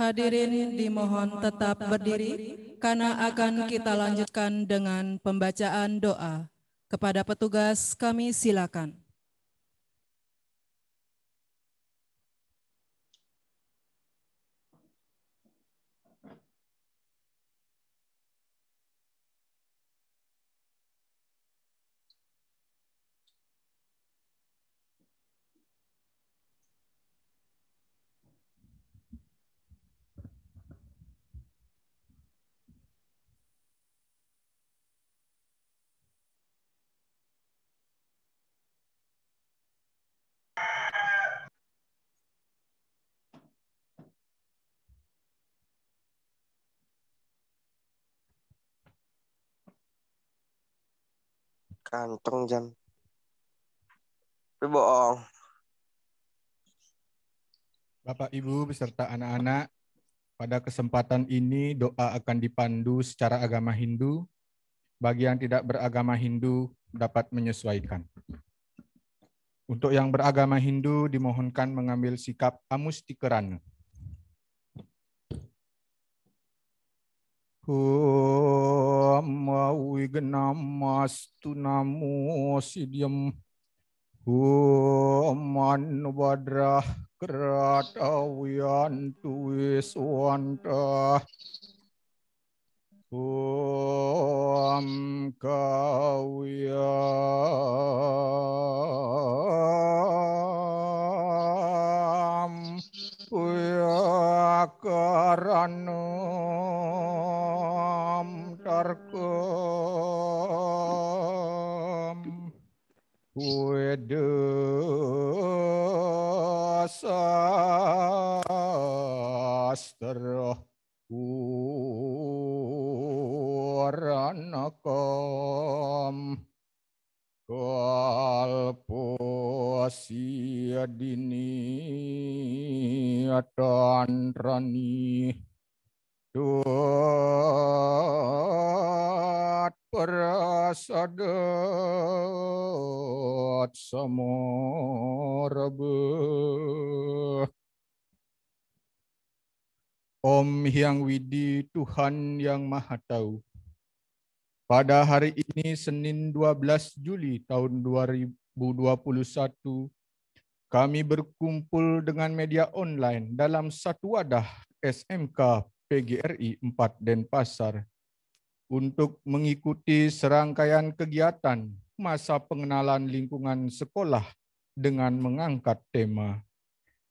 Hadirin dimohon tetap berdiri karena akan kita lanjutkan dengan pembacaan doa. Kepada petugas kami silakan. Kantong jam. Tapi bohong. Bapak Ibu beserta anak-anak, pada kesempatan ini doa akan dipandu secara agama Hindu. Bagi yang tidak beragama Hindu dapat menyesuaikan. Untuk yang beragama Hindu dimohonkan mengambil sikap amustikeran. Wignamastu namo sidyam man badrah kratawiyantu wiswanta kawyam Karanam tarkam Wedasastra Uranakam Kalposiadini Atantrani Dot Prasadat Samarabe. Om Hyang Widi, Tuhan yang Maha Tahu. Pada hari ini Senin 12 Juli tahun 2021, kami berkumpul dengan media online dalam satu wadah SMK PGRI 4 Denpasar untuk mengikuti serangkaian kegiatan masa pengenalan lingkungan sekolah dengan mengangkat tema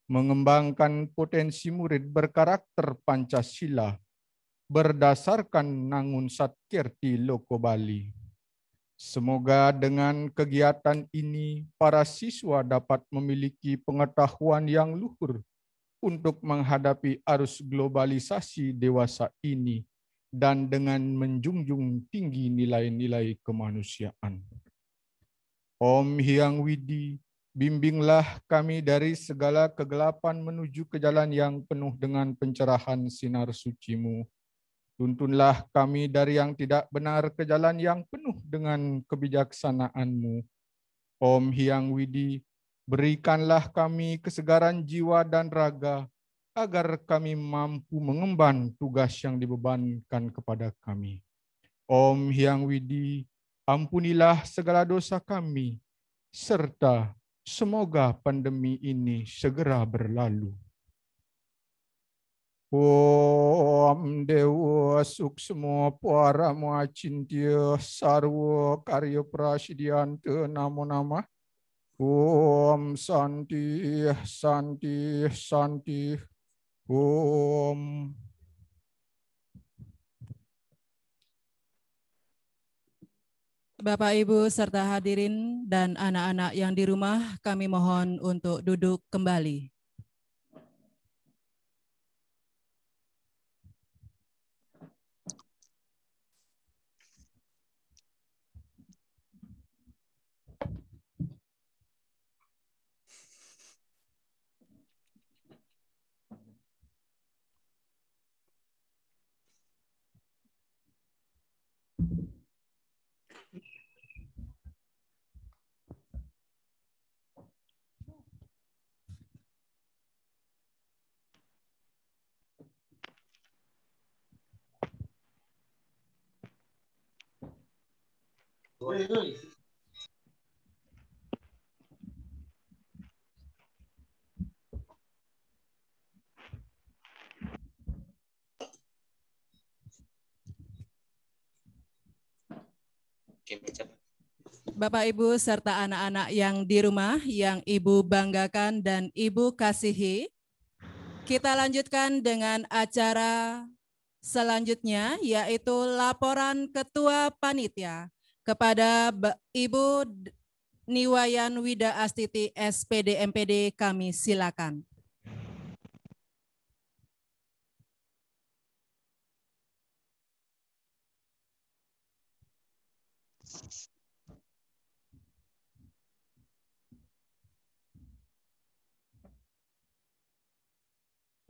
mengembangkan potensi murid berkarakter Pancasila berdasarkan Nangun Satkirti Loko Bali. Semoga dengan kegiatan ini para siswa dapat memiliki pengetahuan yang luhur untuk menghadapi arus globalisasi dewasa ini dan dengan menjunjung tinggi nilai-nilai kemanusiaan. Om Hyang Widi, bimbinglah kami dari segala kegelapan menuju ke jalan yang penuh dengan pencerahan sinar suci-Mu. Tuntunlah kami dari yang tidak benar ke jalan yang penuh dengan kebijaksanaan-Mu. Om Hyang Widi, berikanlah kami kesegaran jiwa dan raga, agar kami mampu mengemban tugas yang dibebankan kepada kami. Om Hyang Widi, ampunilah segala dosa kami, serta semoga pandemi ini segera berlalu. Om Dewa Suksmo Parama Cintya Sarwa Karya Prasidyanta Namo Namah. Om Santi Santi Santi. Om. Bapak, Ibu, serta hadirin dan anak-anak yang di rumah, kami mohon untuk duduk kembali. Bapak, Ibu, serta anak-anak yang di rumah, yang Ibu banggakan dan Ibu kasihi, kita lanjutkan dengan acara selanjutnya, yaitu laporan Ketua Panitia kepada Ibu Niwayan Wida Astiti, SPD MPD, kami silakan.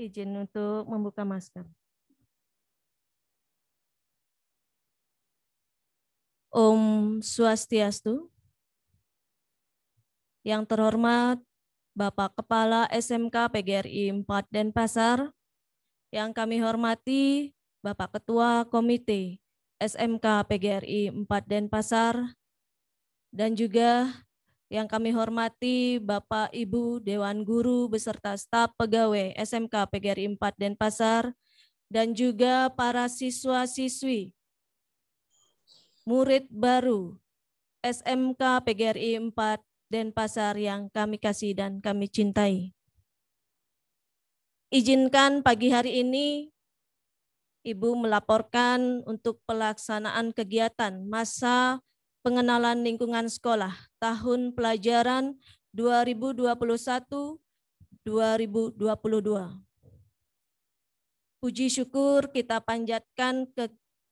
Izin untuk membuka masker. Om Swastiastu. Yang terhormat Bapak Kepala SMK PGRI 4 Denpasar, yang kami hormati Bapak Ketua Komite SMK PGRI 4 Denpasar, dan juga yang kami hormati Bapak Ibu Dewan Guru beserta staf pegawai SMK PGRI 4 Denpasar, dan juga para siswa-siswi murid baru SMK PGRI 4 Denpasar yang kami kasih dan kami cintai. Izinkan pagi hari ini Ibu melaporkan untuk pelaksanaan kegiatan masa pengenalan lingkungan sekolah tahun pelajaran 2021-2022. Puji syukur kita panjatkan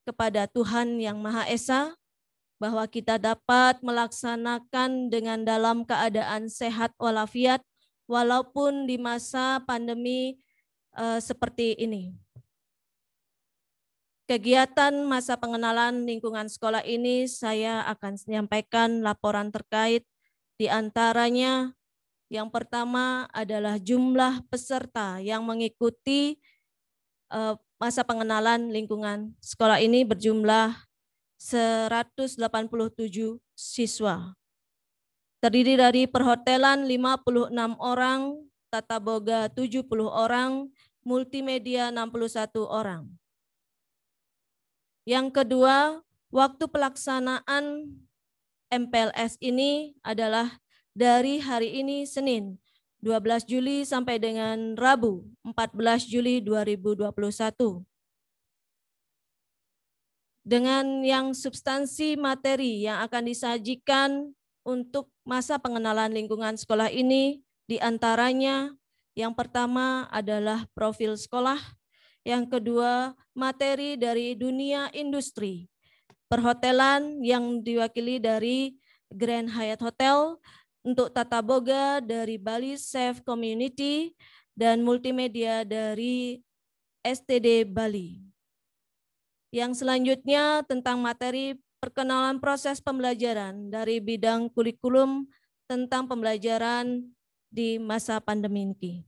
kepada Tuhan Yang Maha Esa bahwa kita dapat melaksanakan dengan dalam keadaan sehat walafiat walaupun di masa pandemi seperti ini. Kegiatan masa pengenalan lingkungan sekolah ini saya akan menyampaikan laporan terkait, di antaranya yang pertama adalah jumlah peserta yang mengikuti masa pengenalan lingkungan sekolah ini berjumlah 187 siswa. Terdiri dari perhotelan 56 orang, tata boga 70 orang, multimedia 61 orang. Yang kedua, waktu pelaksanaan MPLS ini adalah dari hari ini Senin 12 Juli sampai dengan Rabu 14 Juli 2021. Dengan yang substansi materi yang akan disajikan untuk masa pengenalan lingkungan sekolah ini, diantaranya yang pertama adalah profil sekolah, yang kedua materi dari dunia industri, perhotelan yang diwakili dari Grand Hyatt Hotel, untuk tata boga dari Bali Safe Community, dan multimedia dari STD Bali. Yang selanjutnya tentang materi perkenalan proses pembelajaran dari bidang kurikulum tentang pembelajaran di masa pandemi ini.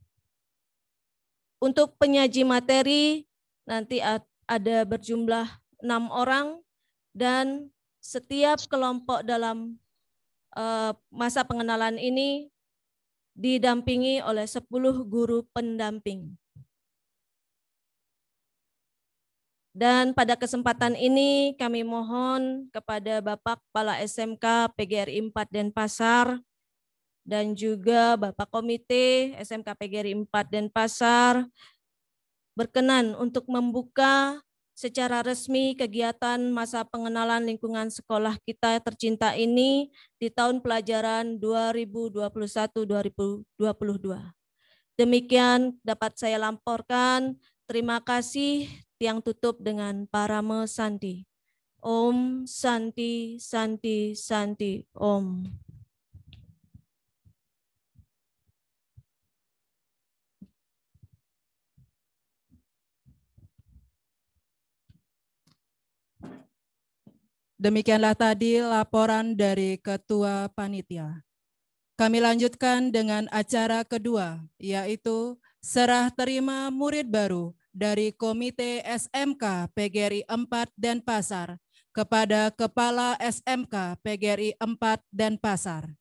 Untuk penyaji materi nanti ada berjumlah 6 orang dan setiap kelompok dalam masa pengenalan ini didampingi oleh 10 guru pendamping. Dan pada kesempatan ini kami mohon kepada Bapak Kepala SMK PGRI 4 Denpasar dan juga Bapak Komite SMK PGRI 4 Denpasar berkenan untuk membuka secara resmi kegiatan masa pengenalan lingkungan sekolah kita tercinta ini di tahun pelajaran 2021-2022. Demikian dapat saya laporkan. Terima kasih. Tiang tutup dengan Parama Santi. Om Santi, Santi, Santi, Om. Demikianlah tadi laporan dari Ketua Panitia. Kami lanjutkan dengan acara kedua, yaitu serah terima murid baru dari Komite SMK PGRI 4 Denpasar kepada Kepala SMK PGRI 4 Denpasar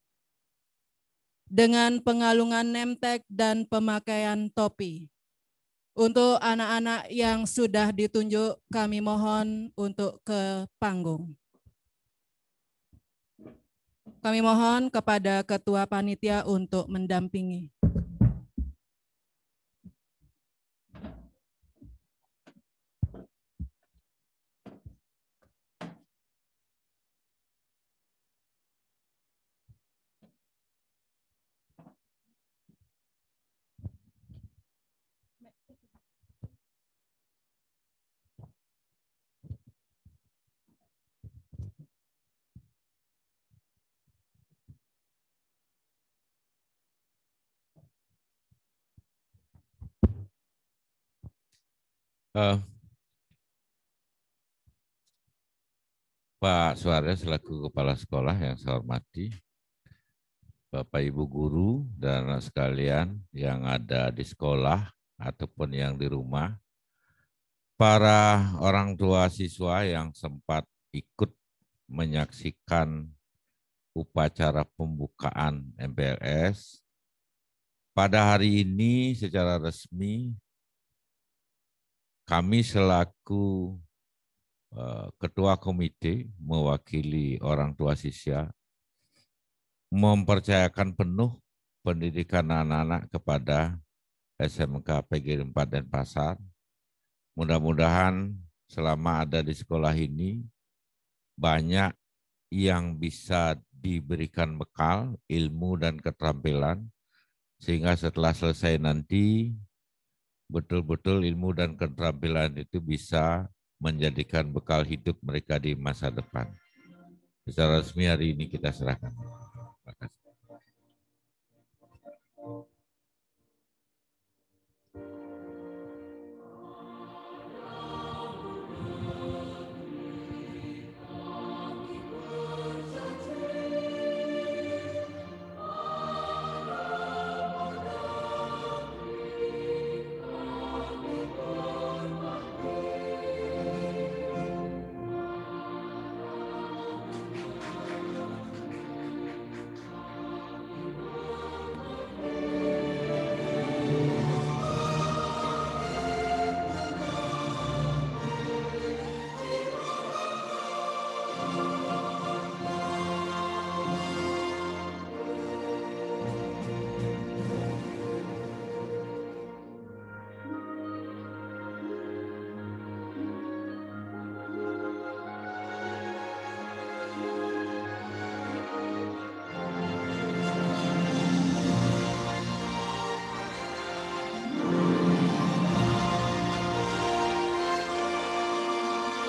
dengan pengalungan nemtek dan pemakaian topi. Untuk anak-anak yang sudah ditunjuk, kami mohon untuk ke panggung. Kami mohon kepada Ketua Panitia untuk mendampingi. Pak Suaryo selaku Kepala Sekolah yang saya hormati, Bapak Ibu Guru dan anak sekalian yang ada di sekolah ataupun yang di rumah, para orang tua siswa yang sempat ikut menyaksikan upacara pembukaan MPLS, pada hari ini secara resmi kami selaku Ketua Komite mewakili orang tua siswa mempercayakan penuh pendidikan anak-anak kepada SMK PGRI 4 Denpasar. Mudah-mudahan selama ada di sekolah ini banyak yang bisa diberikan bekal, ilmu dan keterampilan sehingga setelah selesai nanti betul-betul ilmu dan keterampilan itu bisa menjadikan bekal hidup mereka di masa depan. Secara resmi hari ini kita serahkan. Terima kasih.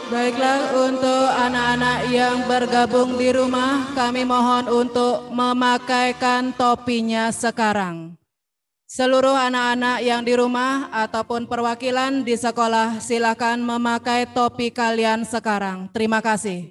Baiklah, untuk anak-anak yang bergabung di rumah, kami mohon untuk memakaikan topinya sekarang. Seluruh anak-anak yang di rumah ataupun perwakilan di sekolah, silakan memakai topi kalian sekarang. Terima kasih.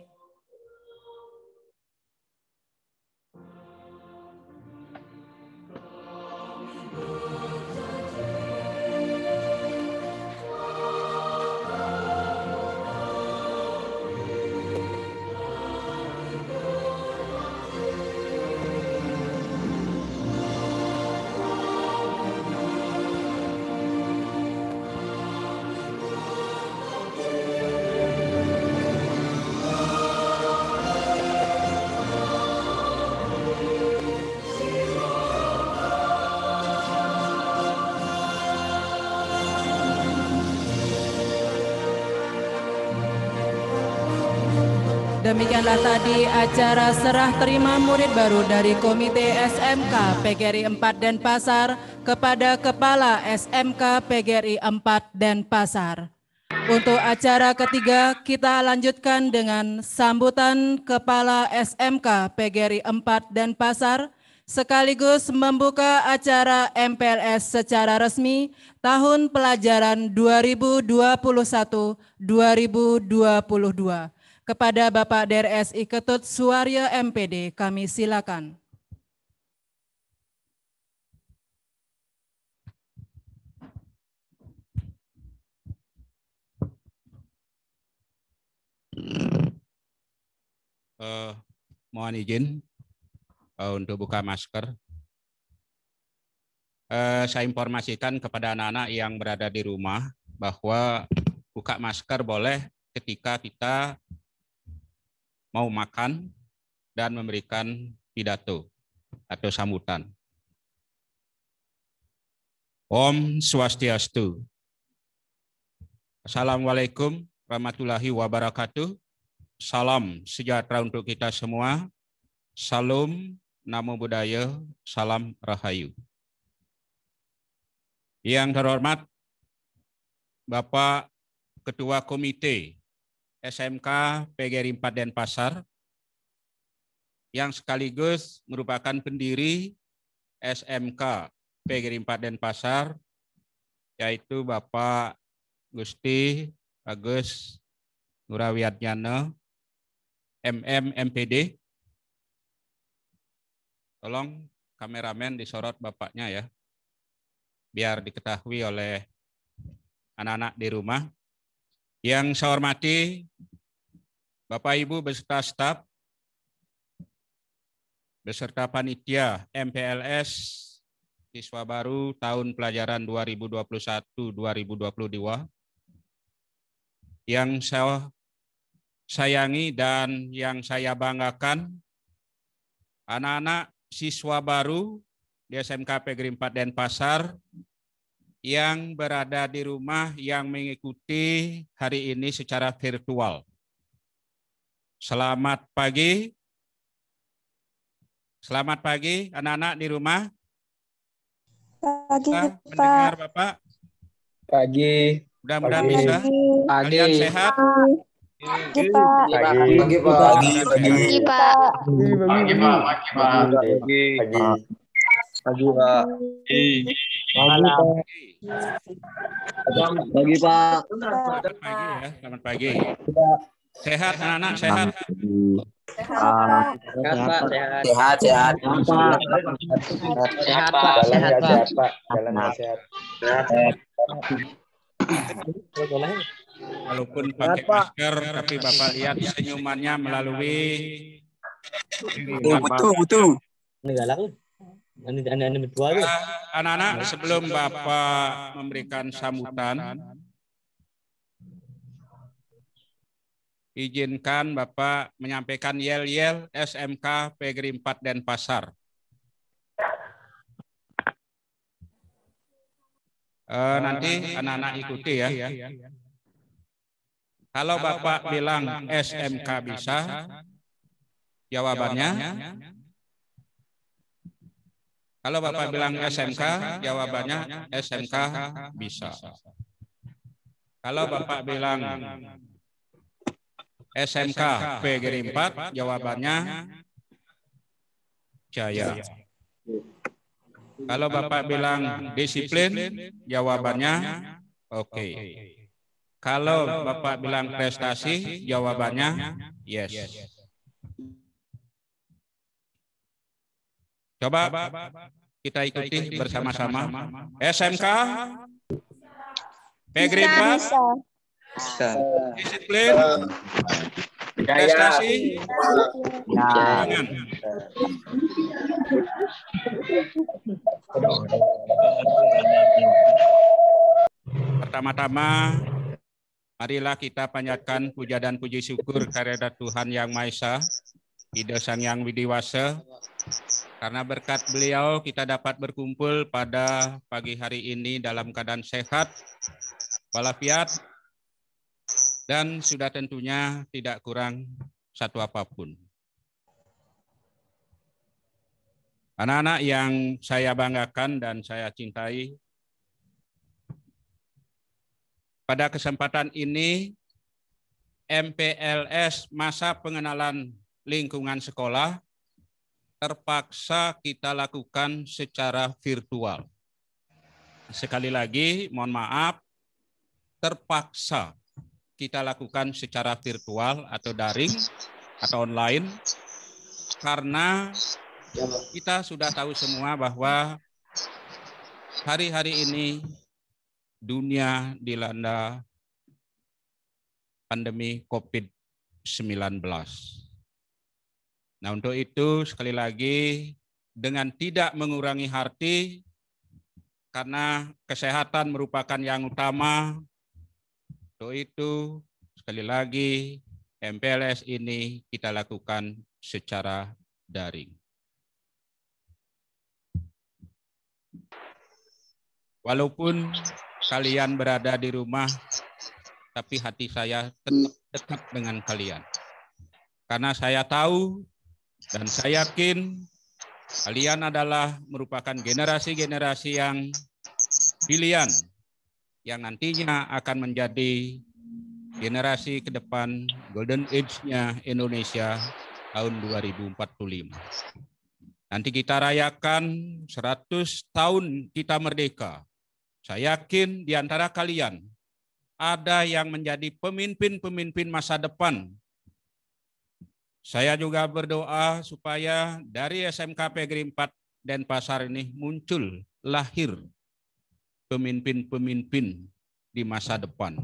Demikianlah tadi acara serah terima murid baru dari Komite SMK PGRI 4 Denpasar kepada Kepala SMK PGRI 4 Denpasar. Untuk acara ketiga, kita lanjutkan dengan sambutan Kepala SMK PGRI 4 Denpasar sekaligus membuka acara MPLS secara resmi tahun pelajaran 2021-2022. Kepada Bapak DRSI Ketut Suaryo MPD, kami silakan. mohon izin untuk buka masker. Saya informasikan kepada anak-anak yang berada di rumah bahwa buka masker boleh ketika kita mau makan dan memberikan pidato atau sambutan. Om Swastiastu. Assalamualaikum warahmatullahi wabarakatuh. Salam sejahtera untuk kita semua. Salam, namo buddhaya, salam rahayu. Yang terhormat Bapak Ketua Komite SMK PGRI 4 Denpasar, yang sekaligus merupakan pendiri SMK PGRI 4 Denpasar, yaitu Bapak Gusti Agus Nurawiatnyana, MM MPD. Tolong kameramen disorot bapaknya ya, biar diketahui oleh anak-anak di rumah. Yang saya hormati Bapak Ibu beserta staf, beserta panitia MPLS siswa baru tahun pelajaran 2021-2022, yang saya sayangi dan yang saya banggakan, anak-anak siswa baru di SMK PGRI 4 Denpasar yang berada di rumah yang mengikuti hari ini secara virtual. Selamat pagi. Selamat pagi anak-anak di rumah. Pagi, Pak. Mendengar Bapak? Pagi. Mudah-mudahan bisa. Kalian sehat? Pagi, Pak. Pagi, Pak. Pagi, Pak. Pagi, Pak. Pagi, Pak. Pagi, Pak. Selamat pagi ya, selamat pagi. Sehat anak-anak, sehat. Sehat, Pak. Sehat, sehat. Sehat, Pak. Sehat, Pak. Jalannya sehat. Walaupun pakai masker, tapi Bapak lihat senyumannya melalui Betul. anak-anak. Sebelum Bapak memberikan sambutan, izinkan Bapak menyampaikan yel-yel SMK PGRI 4 Denpasar. Nanti anak-anak ikuti ya. Kalau Bapak bilang SMK bisa, jawabannya. Kalau Bapak bilang SMK, jawabannya SMK bisa. Kalau Bapak bilang SMK PGRI 4, jawabannya jaya. Kalau Bapak bilang disiplin, jawabannya oke. Kalau Bapak bilang prestasi, jawabannya yes. Coba kita ikuti bersama-sama. SMK PGRI 4, disiplin, prestasi, jangan. Pertama-tama, marilah kita panjatkan puja dan puji syukur kehadirat Tuhan Yang Maha Esa, Ida Sang Yang Widiwasa, karena berkat beliau kita dapat berkumpul pada pagi hari ini dalam keadaan sehat, walafiat, dan sudah tentunya tidak kurang satu apapun. Anak-anak yang saya banggakan dan saya cintai, pada kesempatan ini MPLS masa pengenalan lingkungan sekolah terpaksa kita lakukan secara virtual. Sekali lagi mohon maaf, terpaksa kita lakukan secara virtual atau daring atau online, karena kita sudah tahu semua bahwa hari-hari ini dunia dilanda pandemi COVID-19. Nah, untuk itu sekali lagi dengan tidak mengurangi hati, karena kesehatan merupakan yang utama. Untuk itu sekali lagi MPLS ini kita lakukan secara daring. Walaupun kalian berada di rumah, tapi hati saya tetap dekat dengan kalian. Karena saya tahu dan saya yakin kalian adalah merupakan generasi-generasi yang pilihan yang nantinya akan menjadi generasi ke depan golden age-nya Indonesia tahun 2045. Nanti kita rayakan 100 tahun kita merdeka. Saya yakin di antara kalian ada yang menjadi pemimpin-pemimpin masa depan. Saya juga berdoa supaya dari SMK PGRI 4 Denpasar ini muncul, lahir pemimpin-pemimpin di masa depan.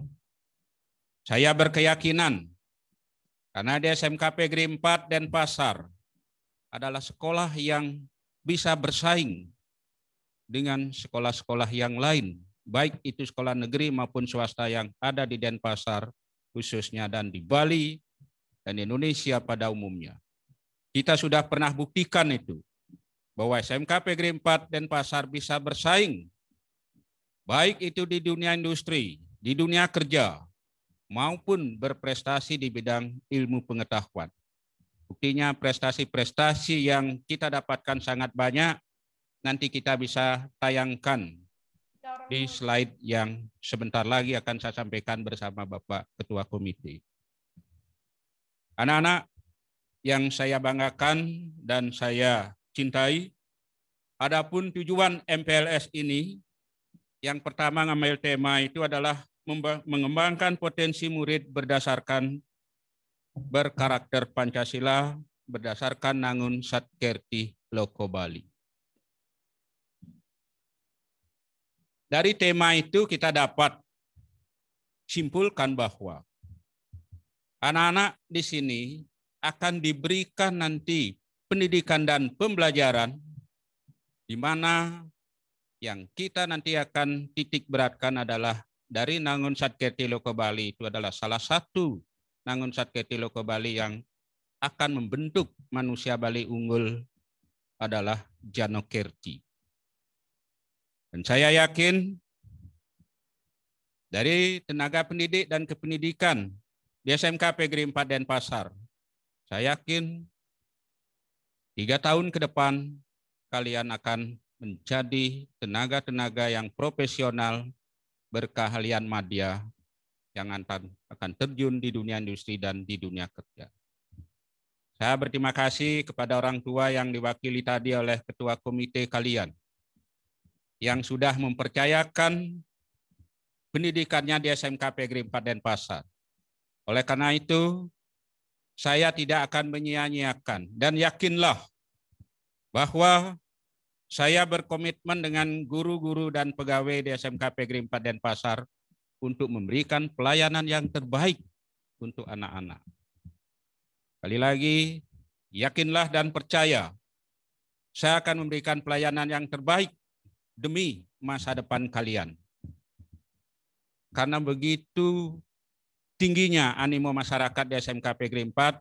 Saya berkeyakinan karena di SMK PGRI 4 Denpasar adalah sekolah yang bisa bersaing dengan sekolah-sekolah yang lain, baik itu sekolah negeri maupun swasta yang ada di Denpasar khususnya dan di Bali dan Indonesia pada umumnya. Kita sudah pernah buktikan itu, bahwa SMK PGRI 4 Denpasar bisa bersaing, baik itu di dunia industri, di dunia kerja, maupun berprestasi di bidang ilmu pengetahuan. Buktinya prestasi-prestasi yang kita dapatkan sangat banyak, nanti kita bisa tayangkan di slide yang sebentar lagi akan saya sampaikan bersama Bapak Ketua Komite. Anak-anak yang saya banggakan dan saya cintai, adapun tujuan MPLS ini, yang pertama ngambil tema itu adalah mengembangkan potensi murid berdasarkan berkarakter Pancasila, berdasarkan Nangun Satkerti Loko Bali. Dari tema itu kita dapat simpulkan bahwa anak-anak di sini akan diberikan nanti pendidikan dan pembelajaran di mana yang kita nanti akan titik beratkan adalah dari Nangun Satkerti Loko Bali. Itu adalah salah satu Nangun Satkerti Loko Bali yang akan membentuk manusia Bali unggul adalah Janokerti. Dan saya yakin dari tenaga pendidik dan kependidikan di SMK PGRI 4 Denpasar, saya yakin 3 tahun ke depan kalian akan menjadi tenaga-tenaga yang profesional berkeahlian madya yang akan terjun di dunia industri dan di dunia kerja. Saya berterima kasih kepada orang tua yang diwakili tadi oleh Ketua Komite kalian yang sudah mempercayakan pendidikannya di SMK PGRI 4 Denpasar. Oleh karena itu, saya tidak akan menyia-nyiakan dan yakinlah bahwa saya berkomitmen dengan guru-guru dan pegawai di SMK PGRI 4 Denpasar untuk memberikan pelayanan yang terbaik untuk anak-anak. Sekali lagi, yakinlah dan percaya, saya akan memberikan pelayanan yang terbaik demi masa depan kalian. Karena begitu tingginya animo masyarakat di SMK PGRI 4,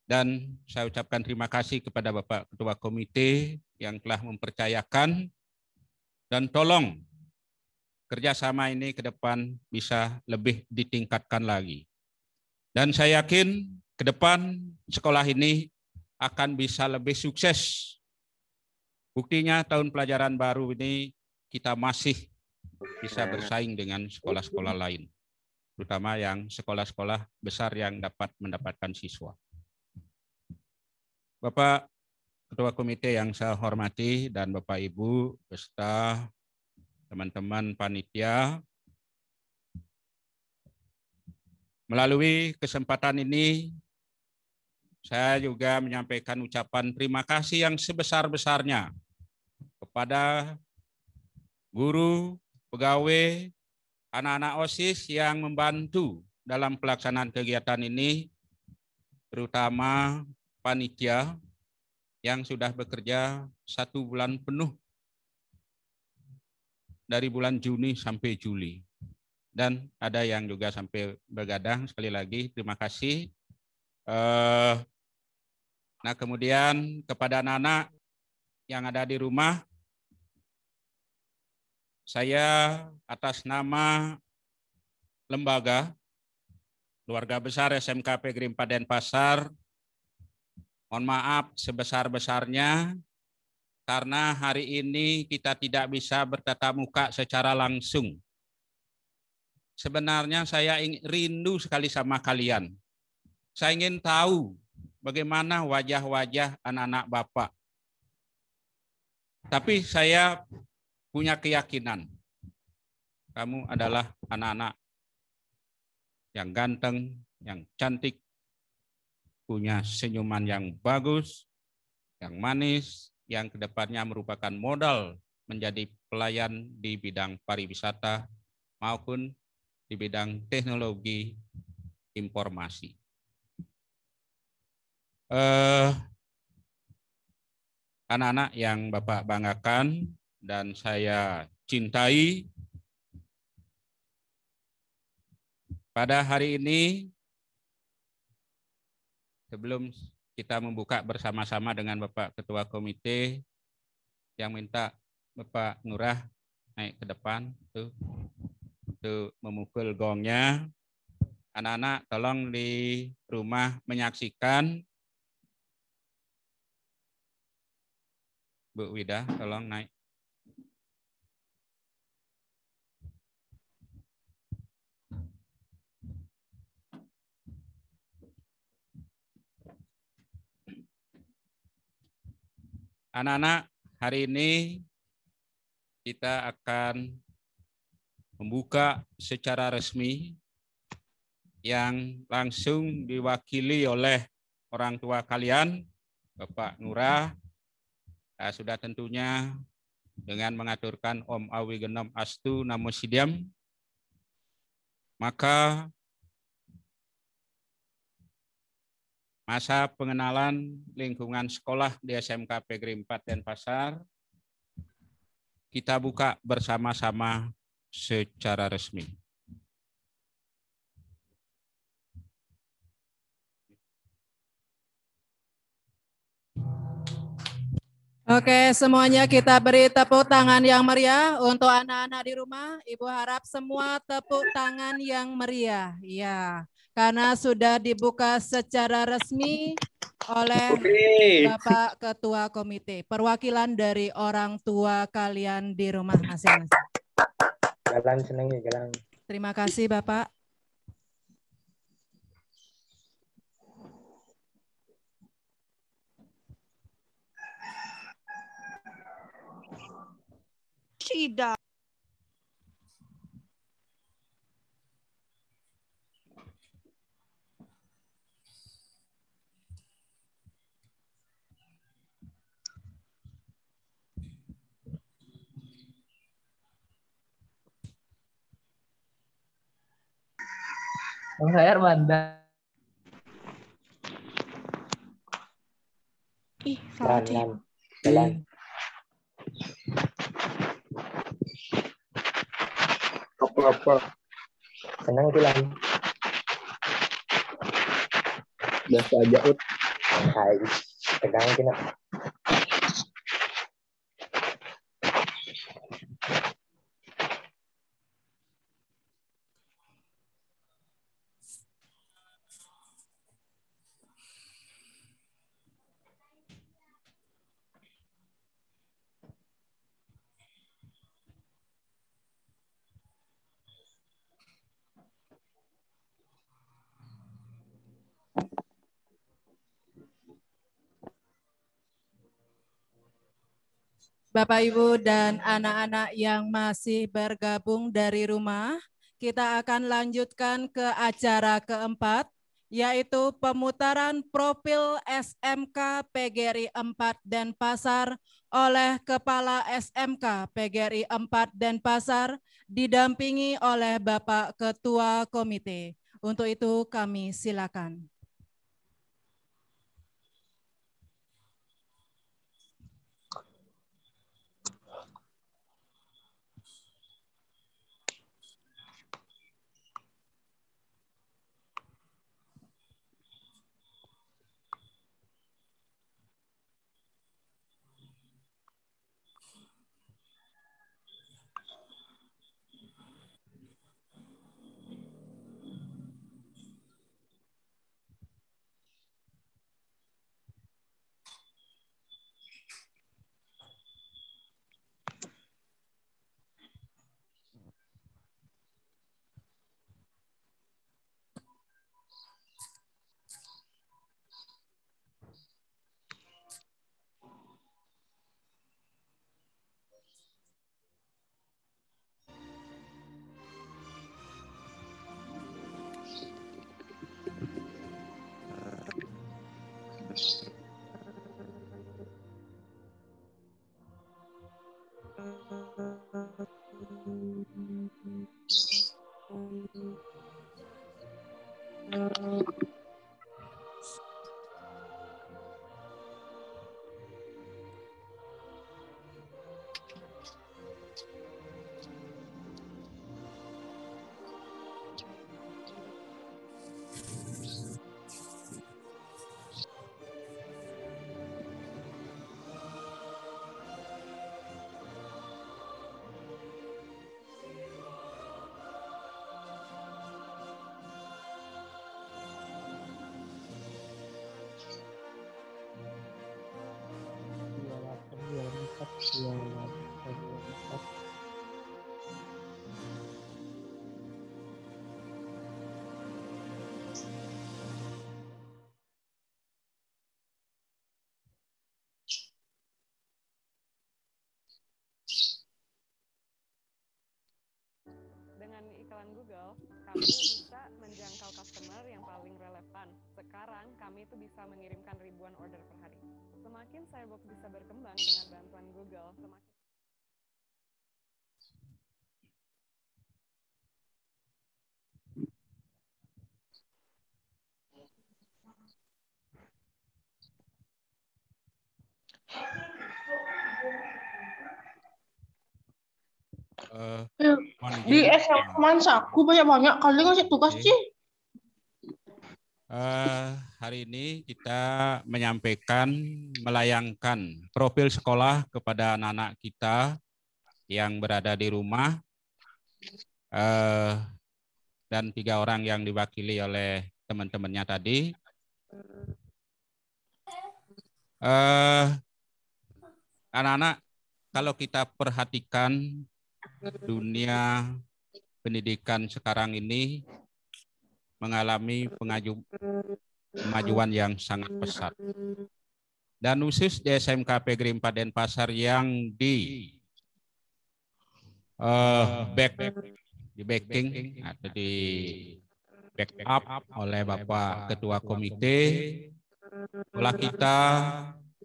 dan saya ucapkan terima kasih kepada Bapak Ketua Komite yang telah mempercayakan, dan tolong kerjasama ini ke depan bisa lebih ditingkatkan lagi. Dan saya yakin ke depan sekolah ini akan bisa lebih sukses. Buktinya tahun pelajaran baru ini kita masih bisa bersaing dengan sekolah-sekolah lain, terutama yang sekolah-sekolah besar yang dapat mendapatkan siswa. Bapak Ketua Komite yang saya hormati dan Bapak Ibu beserta teman-teman panitia, melalui kesempatan ini saya juga menyampaikan ucapan terima kasih yang sebesar-besarnya kepada guru, pegawai, anak-anak OSIS yang membantu dalam pelaksanaan kegiatan ini, terutama panitia yang sudah bekerja 1 bulan penuh dari bulan Juni sampai Juli. Dan ada yang juga sampai begadang. Sekali lagi terima kasih. Nah, kemudian kepada anak-anak yang ada di rumah, saya atas nama lembaga keluarga besar SMK PGRI 4 Denpasar, mohon maaf sebesar-besarnya karena hari ini kita tidak bisa bertatap muka secara langsung. Sebenarnya saya rindu sekali sama kalian. Saya ingin tahu bagaimana wajah-wajah anak-anak Bapak. Tapi saya punya keyakinan, kamu adalah anak-anak yang ganteng, yang cantik, punya senyuman yang bagus, yang manis, yang kedepannya merupakan modal menjadi pelayan di bidang pariwisata maupun di bidang teknologi informasi. Anak-anak yang Bapak banggakan dan saya cintai, pada hari ini sebelum kita membuka bersama-sama dengan Bapak Ketua Komite, yang minta Bapak Ngurah naik ke depan tuh memukul gongnya. Anak-anak tolong di rumah menyaksikan. Bu Wida, tolong naik. Anak-anak, hari ini kita akan membuka secara resmi yang langsung diwakili oleh orang tua kalian, Bapak Ngurah. Sudah tentunya dengan mengaturkan Om Awi Genom Astu Namo Sidiam, maka masa pengenalan lingkungan sekolah di SMK PGRI 4 Denpasar kita buka bersama-sama secara resmi. Oke, semuanya kita beri tepuk tangan yang meriah untuk anak-anak di rumah. Ibu harap semua tepuk tangan yang meriah. Ya, karena sudah dibuka secara resmi oleh Bapak Ketua Komite. Perwakilan dari orang tua kalian di rumah masing-masing. Jalan senengnya jalan. Terima kasih Bapak. Tidak. Saya Armanda. Jalan. Apa? Senang jalan. Biasa aja ut. Hai, tegang kena. Bapak, Ibu, dan anak-anak yang masih bergabung dari rumah, kita akan lanjutkan ke acara keempat, yaitu pemutaran profil SMK PGRI 4 Denpasar oleh Kepala SMK PGRI 4 Denpasar, didampingi oleh Bapak Ketua Komite. Untuk itu kami silakan. Dengan iklan Google, kami bisa menjangkau customer yang paling relevan. Sekarang kami itu bisa mengirimkan ribuan order per hari. Semakin Skybox bisa berkembang dengan bantuan Google, semakin di SMA Mansaku banyak-banyak kali ngasih tugas sih. Hari ini kita menyampaikan, melayangkan profil sekolah kepada anak-anak kita yang berada di rumah, dan 3 orang yang diwakili oleh teman-temannya tadi. Anak-anak, kalau kita perhatikan dunia pendidikan sekarang ini mengalami kemajuan yang sangat pesat. Dan khusus di SMK PGRI 4 Denpasar yang di backing atau di backup oleh Bapak Ketua Komite, sekolah kita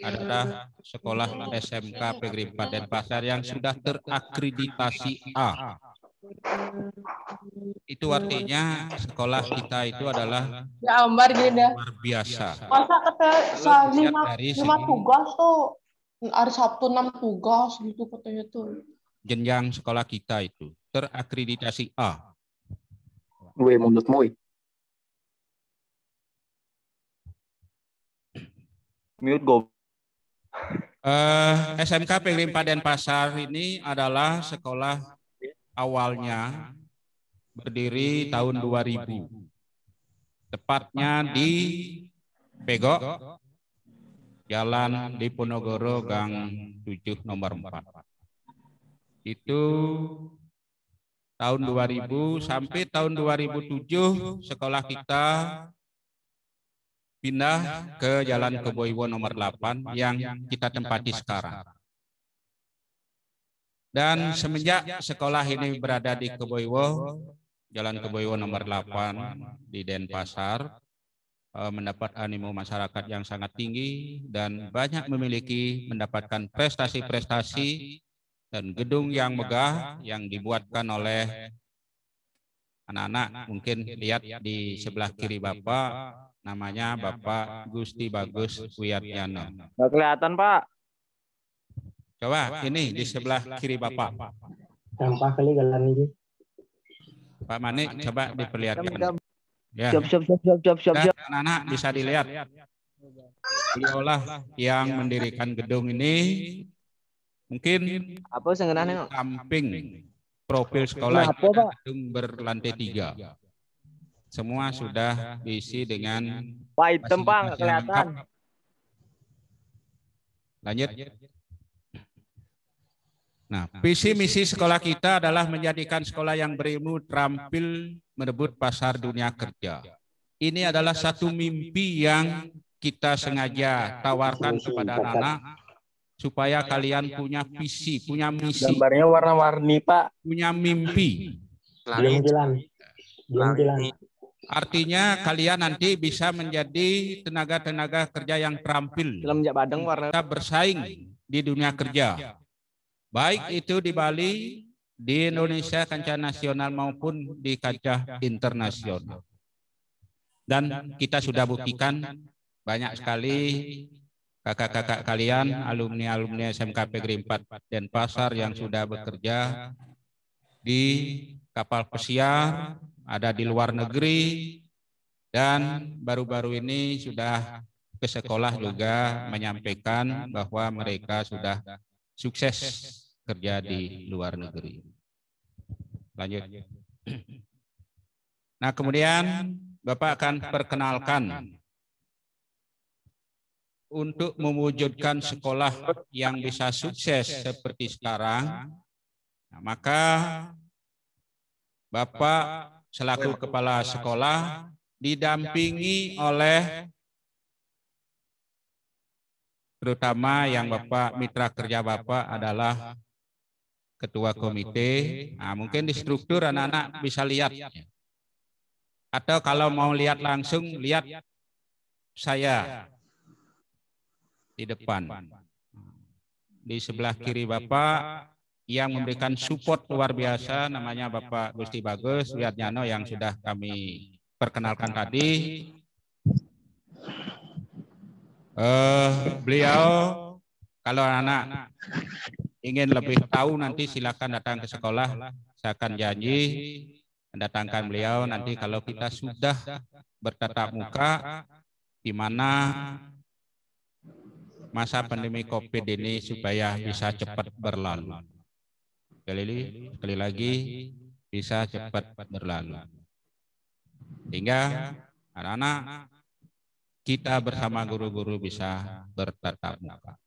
adalah sekolah SMK PGRI 4 Denpasar yang sudah terakreditasi A. Itu artinya sekolah kita itu adalah luar biasa. Masa kata 5 tugas tuh, hari Sabtu 6 tugas gitu katanya tuh. Jenjang sekolah kita itu terakreditasi A. Gue mulutmu. Mute go. SMK PGRI 4 Denpasar ini adalah sekolah awalnya berdiri tahun 2000. Tepatnya di Pegok, Jalan Diponegoro, Gang 7 nomor 4. Itu tahun 2000 sampai tahun 2007 sekolah kita pindah ke Jalan Keboiwo nomor 8 yang kita tempati sekarang. Dan semenjak sekolah ini berada di Keboiwo, Jalan Keboiwo nomor 8 di Denpasar, mendapat animo masyarakat yang sangat tinggi dan banyak mendapatkan prestasi-prestasi dan gedung yang megah yang dibuatkan oleh anak-anak. Mungkin lihat di sebelah kiri Bapak, namanya Bapak Gusti Bagus Wiyatyana. Nggak kelihatan, Pak. Coba ini di sebelah kiri Bapak. Sampah kali jalan ini. Pak Manik, coba diperlihatkan. Ya. Siap. Anak-anak bisa dilihat. Beliaulah yang mendirikan gedung ini. Mungkin samping profil sekolah gedung berlantai 3. Semua sudah diisi dengan hitam, Pak, kelihatan. Lanjut. Nah, visi misi sekolah kita adalah menjadikan sekolah yang berilmu terampil merebut pasar dunia kerja. Ini adalah satu mimpi yang kita sengaja tawarkan kepada anak-anak supaya kalian punya visi, punya misi. Gambarnya warna-warni, Pak. Punya mimpi. Jalan. Artinya kalian nanti bisa menjadi tenaga-tenaga kerja yang terampil. Kita bersaing di dunia kerja. Baik itu di Bali, di Indonesia kancah nasional maupun di kancah internasional. Dan kita sudah buktikan banyak sekali kakak-kakak kalian, alumni-alumni SMK PGRI 4 Denpasar yang sudah bekerja di kapal pesiar, ada di luar negeri, dan baru-baru ini sudah ke sekolah juga menyampaikan bahwa mereka sudah sukses kerja di luar negeri. Lanjut. Nah, kemudian Bapak akan perkenalkan untuk mewujudkan sekolah yang bisa sukses seperti sekarang, nah, maka Bapak selaku kepala sekolah didampingi oleh terutama yang Bapak mitra kerja Bapak adalah ketua komite. Nah, mungkin di struktur anak-anak bisa lihat. Atau kalau mau lihat langsung, lihat saya di depan. Di sebelah kiri Bapak yang memberikan support luar biasa namanya Bapak Gusti Bagus Wiatnyano yang sudah kami perkenalkan tadi. Beliau kalau anak ingin lebih tahu nanti silakan datang ke sekolah. Saya akan janji mendatangkan beliau nanti kalau kita sudah bertatap muka di mana masa pandemi COVID ini supaya bisa cepat berlalu. Sekali lagi bisa cepat berlalu. Sehingga anak-anak kita bersama guru-guru bisa bertatap muka.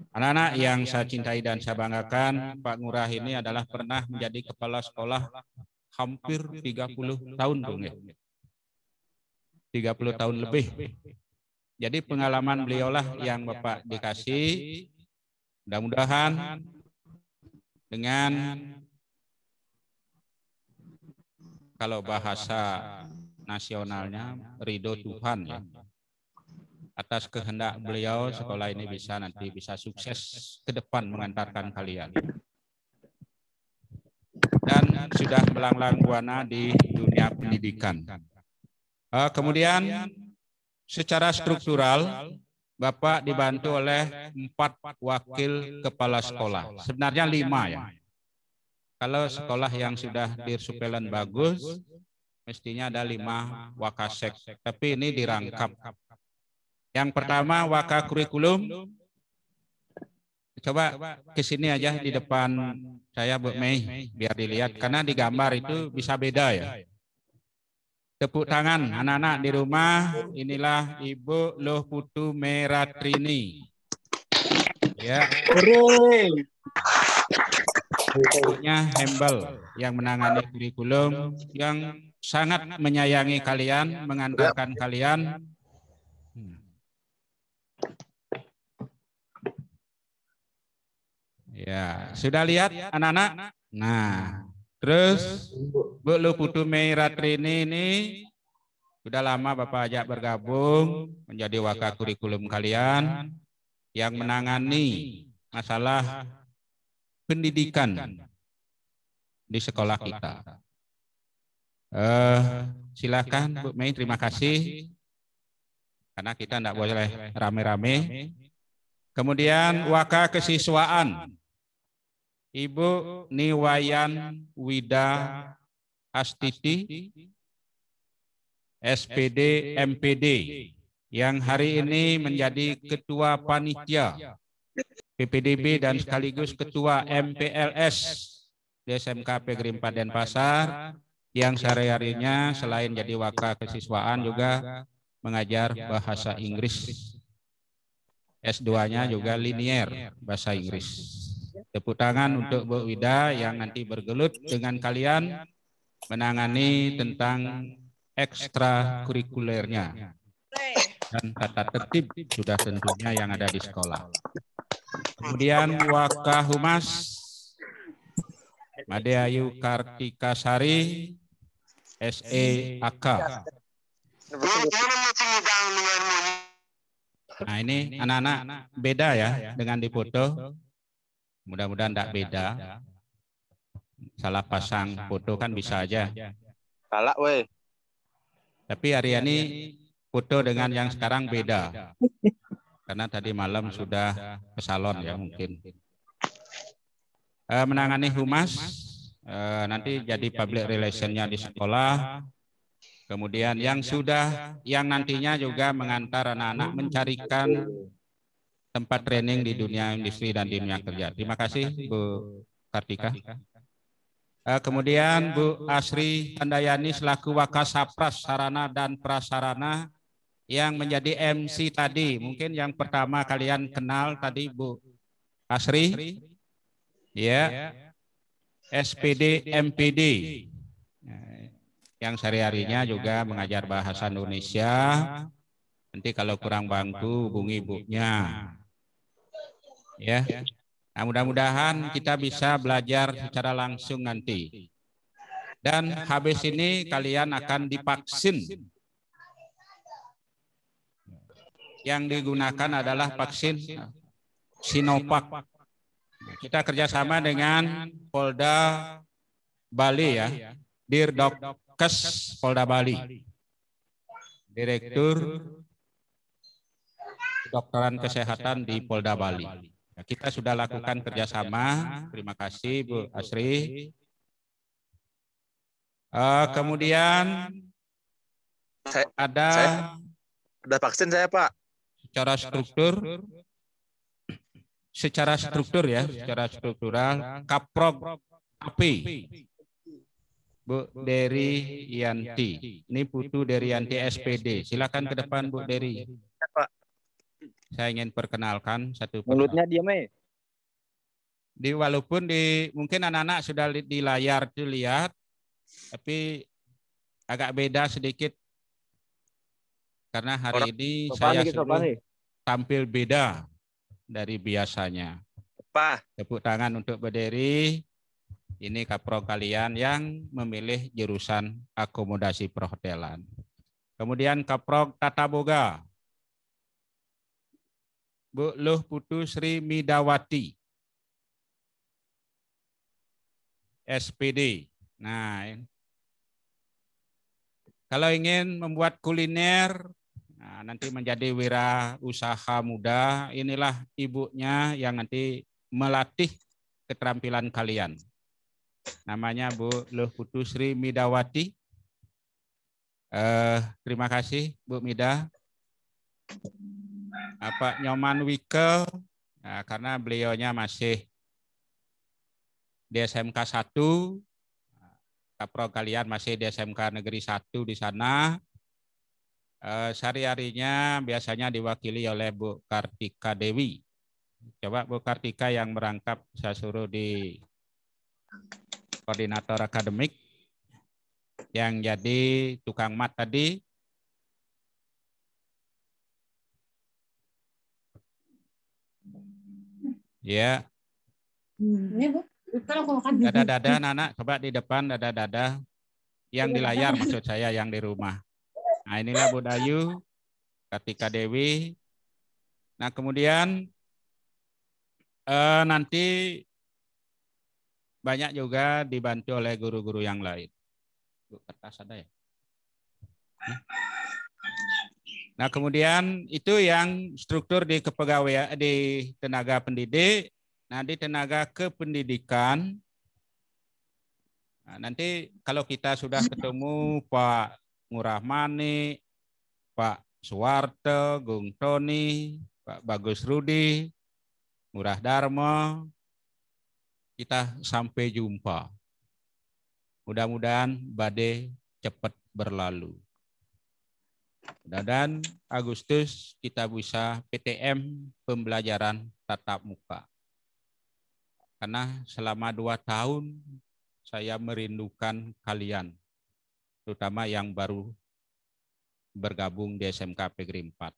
Anak-anak yang saya cintai dan saya banggakan, Pak Ngurah ini adalah pernah menjadi kepala sekolah hampir 30 tahun, Bung, ya. 30 tahun lebih. Jadi pengalaman beliaulah yang Bapak dikasih. Mudah-mudahan dengan kalau bahasa nasionalnya ridho Tuhan ya. Atas kehendak beliau sekolah ini nanti bisa sukses ke depan mengantarkan kalian. Dan sudah melanglang buana di dunia pendidikan. Kemudian secara struktural, Bapak dibantu oleh 4 wakil kepala sekolah. Sebenarnya 5 ya. Kalau sekolah yang sudah dirsupelan bagus, mestinya ada 5 wakasek. Tapi ini dirangkap. Yang pertama wakakurikulum. Coba ke sini aja di depan saya Bu Mei, biar dilihat. Karena di gambar itu bisa beda ya. Tepuk tangan anak-anak di rumah. Inilah Ibu Loh Putu Meratrini. Ya. Ibunya Hembel yang menangani kurikulum, yang sangat menyayangi kalian, mengantarkan kalian. Ya, sudah lihat anak-anak? Nah, terus Bu Loh Putu Meratrini ini sudah lama Bapak ajak bergabung menjadi wakakurikulum kalian yang menangani masalah pendidikan di sekolah kita. Silakan Bu Mei, terima kasih. Karena kita tidak boleh rame-rame. Kemudian wakakesiswaan. Ibu Niwayan Wida Astiti, SPD MPD, yang hari ini menjadi Ketua Panitia PPDB dan sekaligus Ketua MPLS di SMK PGRI 4 Denpasar, yang sehari-harinya selain jadi wakakesiswaan juga mengajar bahasa Inggris. S2-nya juga linier bahasa Inggris. Tepuk tangan untuk Bu Wida yang nanti bergelut dengan kalian menangani tentang ekstrakurikulernya. Dan tata tertib sudah tentunya yang ada di sekolah. Kemudian Wakahumas Made Ayu Kartikasari SEAK. Nah ini anak-anak beda ya dengan di foto. Mudah-mudahan tidak beda. Salah pasang foto kan bisa aja. Salah weh. Tapi hari ini foto dengan yang sekarang beda. Karena tadi malam sudah ke salon ya mungkin. Menangani humas, nanti jadi public relationnya di sekolah. Kemudian yang nantinya juga mengantar anak-anak mencarikan tempat training di dunia industri dan di dunia kerja. Terima kasih Bu Kartika. Kemudian Bu Asri Handayani selaku Wakasapras Sarana dan Prasarana yang menjadi MC tadi. Mungkin yang pertama kalian kenal tadi Bu Asri. Ya. SPD MPD. Yang sehari-harinya juga mengajar bahasa Indonesia. Nanti kalau kurang bantu hubungi ibunya. Ya. Nah, mudah-mudahan kita bisa belajar secara langsung nanti. Dan habis ini kalian akan divaksin. Yang digunakan adalah vaksin Sinovac. Kita kerjasama dengan Polda Bali ya. Dirdokes Polda Bali. Direktur Kedokteran Kesehatan di Polda Bali. Kita sudah lakukan kerjasama. Terima kasih Bu Asri. Kemudian ada vaksin saya Pak. Secara struktur ya, secara struktural Kaprog AP Bu Dery Yanti. Ini Putu Dery Yanti SPD. Silakan ke depan Bu Dery. Pak. Saya ingin perkenalkan satu persatu. Mulutnya diam Walaupun mungkin anak-anak sudah di layar tuh lihat, tapi agak beda sedikit karena hari ini saya tampil beda dari biasanya. Pak. Tepuk tangan untuk berdiri. Ini kaprok kalian yang memilih jurusan akomodasi perhotelan. Kemudian kaprok Tata Boga. Bu Luh Putu Sri Midawati. SPD. Nah, kalau ingin membuat kuliner, nanti menjadi wirausaha muda, inilah ibunya yang nanti melatih keterampilan kalian. Namanya Bu Luh Putu Sri Midawati. Terima kasih Bu Mida. Pak Nyoman Wikel, karena beliaunya masih di SMK 1, kaprok kalian masih di SMK Negeri 1 di sana. Sehari-harinya biasanya diwakili oleh Bu Kartika Dewi. Coba Bu Kartika yang merangkap, saya suruh di koordinator akademik. Yang jadi tukang mat tadi. Ya. Dada-dada anak-anak, coba di depan dada-dada. Yang di layar maksud saya, yang di rumah. Nah inilah Bu Dayu, Kartika Dewi. Nah kemudian nanti banyak juga dibantu oleh guru-guru yang lain. Bu, kertas ada ya? Nah kemudian itu yang struktur di kepegawaian di tenaga pendidik. Nah di tenaga kependidikan, nah, nanti kalau kita sudah ketemu Pak Ngurah Mani, Pak Suwarto, Gung Tony, Pak Bagus Rudi, Ngurah Darmo, kita sampai jumpa. Mudah-mudahan badai cepat berlalu. Dan Agustus kita bisa PTM pembelajaran tatap muka. Karena selama 2 tahun saya merindukan kalian, terutama yang baru bergabung di SMK Pegri 4.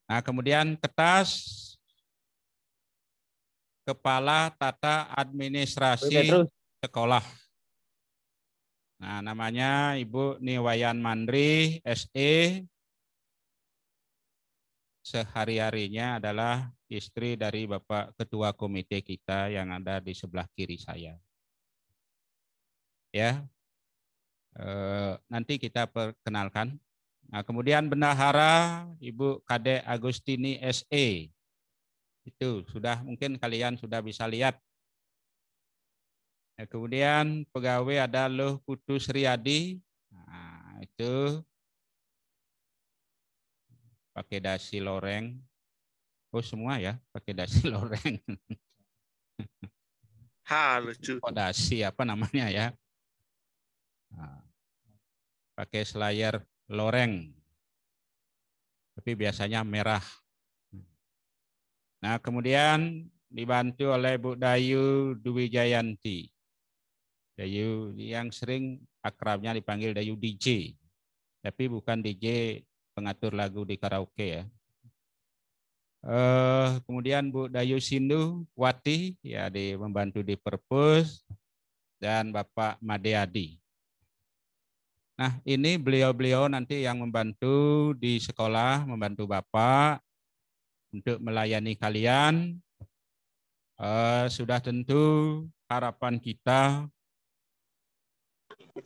Nah, kemudian kertas Kepala Tata Administrasi Sekolah. Nah, namanya Ibu Niwayan Mandri, SE. Sehari-harinya adalah istri dari Bapak Ketua Komite kita yang ada di sebelah kiri saya. Ya, Nanti kita perkenalkan. Nah, kemudian bendahara Ibu Kade Agustini SE. Itu sudah mungkin kalian sudah bisa lihat. Nah, kemudian pegawai ada Loh Putu Sriadi. Nah, itu pakai dasi loreng. Oh, semua ya pakai dasi loreng. Lucu. Kok dasi apa namanya ya? Nah, pakai selayar loreng. Tapi biasanya merah. Nah, kemudian dibantu oleh Bu Dayu Dwi Jayanti. Dayu yang sering akrabnya dipanggil Dayu DJ. Tapi bukan DJ pengatur lagu di karaoke ya. Kemudian Bu Dayu Sindu Wati ya membantu di perpus, dan Bapak Madeadi. Nah, ini beliau-beliau nanti yang membantu di sekolah, membantu Bapak untuk melayani kalian. Sudah tentu harapan kita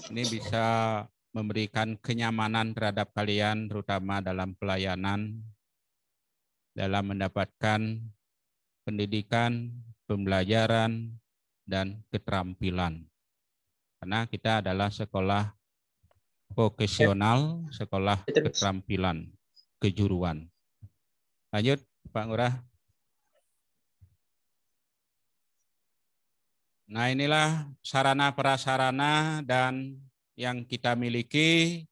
ini bisa memberikan kenyamanan terhadap kalian, terutama dalam pelayanan, dalam mendapatkan pendidikan, pembelajaran, dan keterampilan. Karena kita adalah sekolah vokasional, sekolah keterampilan, kejuruan. Lanjut, Pak Ngurah. Nah, inilah sarana prasarana dan yang kita miliki.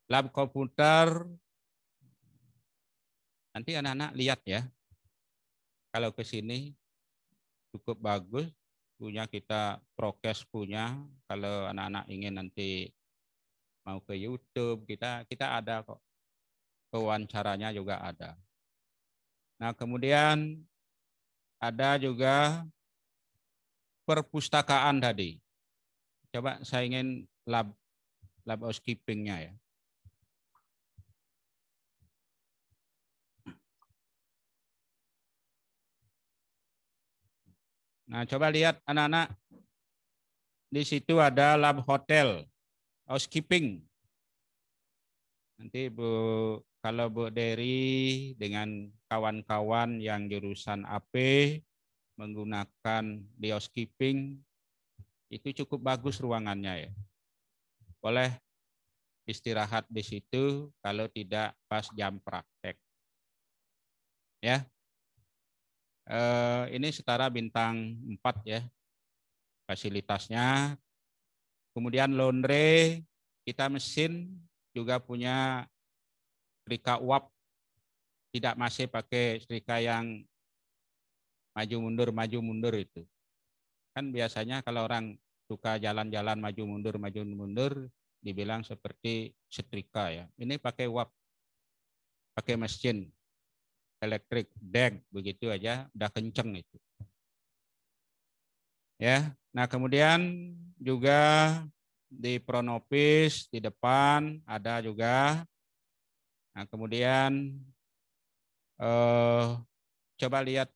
Lab komputer. Nanti anak-anak lihat ya. Kalau ke sini cukup bagus. Punya kita prokes punya. Kalau anak-anak ingin nanti mau ke YouTube, kita ada kok. Wawancaranya juga ada. Nah, kemudian ada juga perpustakaan tadi. Coba saya ingin lab housekeeping-nya ya. Nah, coba lihat anak-anak. Di situ ada lab hotel, housekeeping. Nanti kalau Bu Dery dengan kawan-kawan yang jurusan AP menggunakan di housekeeping, itu cukup bagus ruangannya ya. Boleh istirahat di situ kalau tidak pas jam praktek. Ya. Ini setara bintang 4 ya fasilitasnya. Kemudian laundry, kita mesin juga punya setrika uap, tidak masih pakai setrika yang maju mundur itu. Kan biasanya kalau orang suka jalan-jalan maju mundur dibilang seperti setrika ya. Ini pakai uap, pakai mesin elektrik, deg, begitu aja udah kenceng itu. Ya, nah kemudian juga di Pronopis di depan ada juga. Nah kemudian coba lihat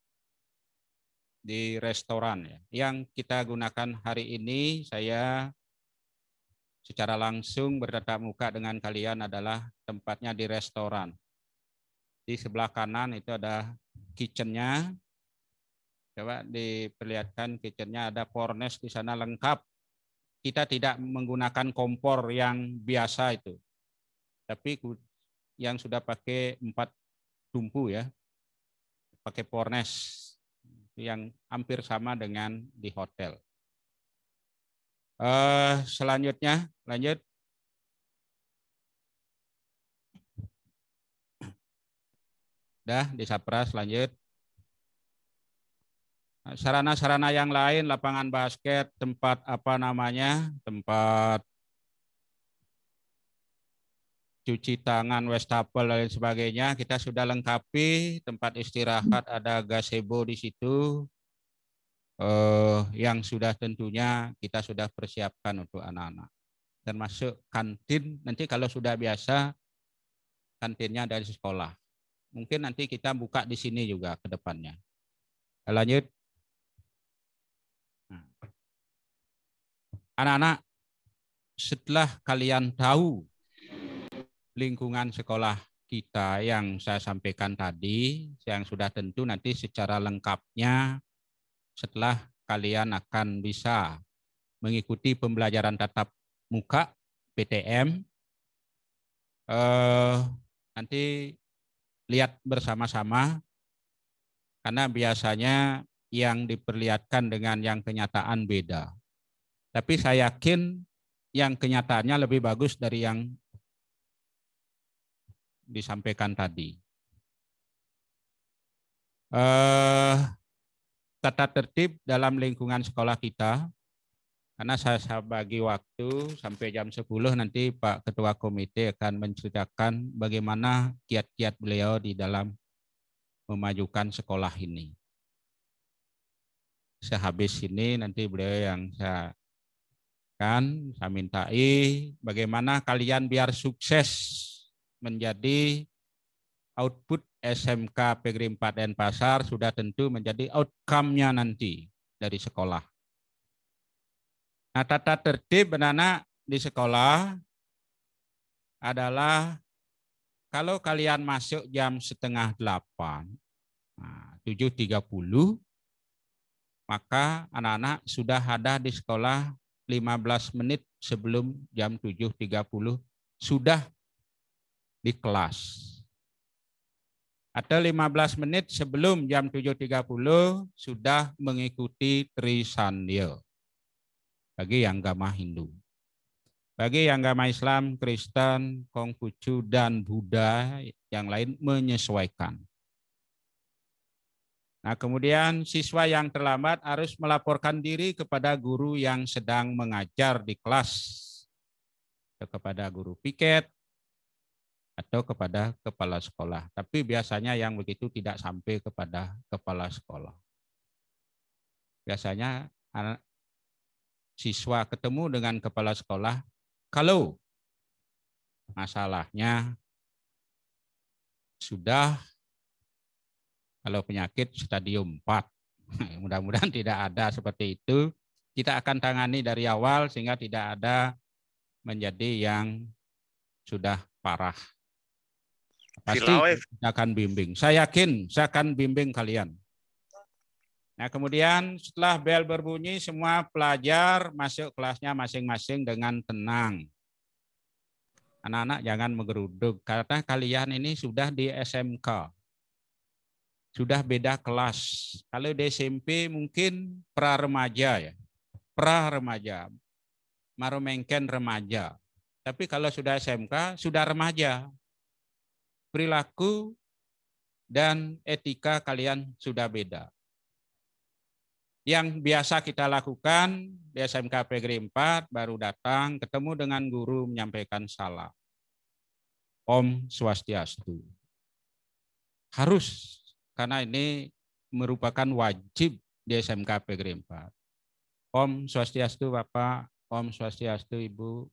di restoran ya. Yang kita gunakan hari ini, saya secara langsung bertatap muka dengan kalian adalah tempatnya di restoran. Di sebelah kanan itu ada kitchennya. Coba diperlihatkan kitchennya, ada fornes di sana lengkap. Kita tidak menggunakan kompor yang biasa itu, tapi yang sudah pakai 4 tumpu ya, pakai fornes yang hampir sama dengan di hotel. Selanjutnya, lanjut. Dah di Sapras, lanjut. Sarana-sarana yang lain, lapangan basket, tempat apa namanya, tempat cuci tangan, wastafel dan lain sebagainya, kita sudah lengkapi. Tempat istirahat ada gazebo di situ, yang sudah tentunya kita sudah persiapkan untuk anak-anak. Termasuk kantin, nanti kalau sudah biasa, kantinnya dari sekolah. Mungkin nanti kita buka di sini juga ke depannya. Lanjut. Anak-anak, setelah kalian tahu lingkungan sekolah kita yang saya sampaikan tadi, yang sudah tentu nanti secara lengkapnya setelah kalian akan bisa mengikuti pembelajaran tatap muka PTM, nanti lihat bersama-sama, karena biasanya yang diperlihatkan dengan yang kenyataan beda. Tapi saya yakin yang kenyataannya lebih bagus dari yang disampaikan tadi. Tata tertib dalam lingkungan sekolah kita, karena saya bagi waktu sampai jam 10 nanti Pak Ketua Komite akan menceritakan bagaimana kiat-kiat beliau di dalam memajukan sekolah ini. Sehabis ini nanti beliau yang saya mintai bagaimana kalian biar sukses menjadi output SMK PGRI 4 Denpasar, sudah tentu menjadi outcome-nya nanti dari sekolah. Nah, tata tertib anak di sekolah adalah kalau kalian masuk jam 7:30, 7.30, maka anak-anak sudah ada di sekolah 15 menit sebelum jam 7.30 sudah di kelas. Atau 15 menit sebelum jam 7.30 sudah mengikuti Trisandya bagi yang agama Hindu. Bagi yang agama Islam, Kristen, Konghucu, dan Buddha yang lain menyesuaikan. Nah, kemudian siswa yang terlambat harus melaporkan diri kepada guru yang sedang mengajar di kelas, atau kepada guru piket, atau kepada kepala sekolah. Tapi biasanya yang begitu tidak sampai kepada kepala sekolah. Biasanya anak siswa ketemu dengan kepala sekolah kalau masalahnya sudah, kalau penyakit stadium 4. Mudah-mudahan tidak ada seperti itu. Kita akan tangani dari awal sehingga tidak ada menjadi yang sudah parah. Pasti kita akan bimbing. Saya yakin saya akan bimbing kalian. Nah, kemudian setelah bel berbunyi, semua pelajar masuk kelasnya masing-masing dengan tenang. Anak-anak jangan menggeruduk, karena kalian ini sudah di SMK. Sudah beda kelas. Kalau di SMP mungkin pra-remaja ya. Pra-remaja. Marumengken remaja. Tapi kalau sudah SMK, sudah remaja. Perilaku dan etika kalian sudah beda. Yang biasa kita lakukan di SMK PGRI 4, baru datang, ketemu dengan guru, menyampaikan salam. Om Swastiastu. Harus, karena ini merupakan wajib di SMK PGRI 4. Om Swastiastu Bapak, Om Swastiastu Ibu.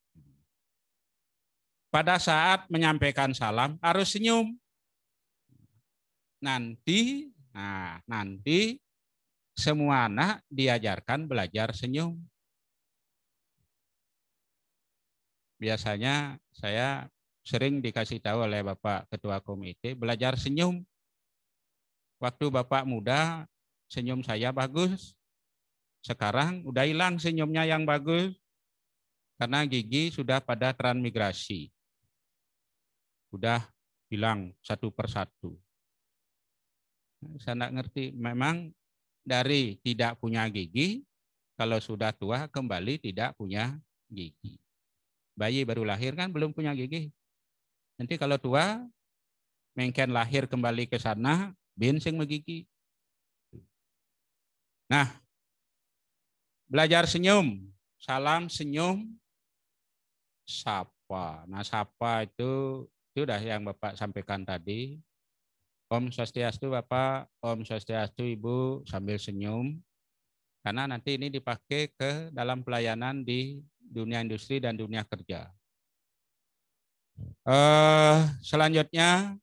Pada saat menyampaikan salam harus senyum. Nanti semua anak diajarkan belajar senyum. Biasanya saya sering dikasih tahu oleh Bapak Ketua Komite belajar senyum. Waktu Bapak muda senyum saya bagus. Sekarang udah hilang senyumnya yang bagus karena gigi sudah pada transmigrasi. Udah hilang satu persatu. Saya tidak ngerti, memang dari tidak punya gigi, kalau sudah tua kembali tidak punya gigi. Bayi baru lahir kan belum punya gigi. Nanti kalau tua, mungkin lahir kembali ke sana, binsing megigi. Nah, belajar senyum, salam senyum, sapa. Nah, sapa itu sudah yang Bapak sampaikan tadi. Om Swastiastu Bapak, Om Swastiastu Ibu, sambil senyum. Karena nanti ini dipakai ke dalam pelayanan di dunia industri dan dunia kerja. Selanjutnya,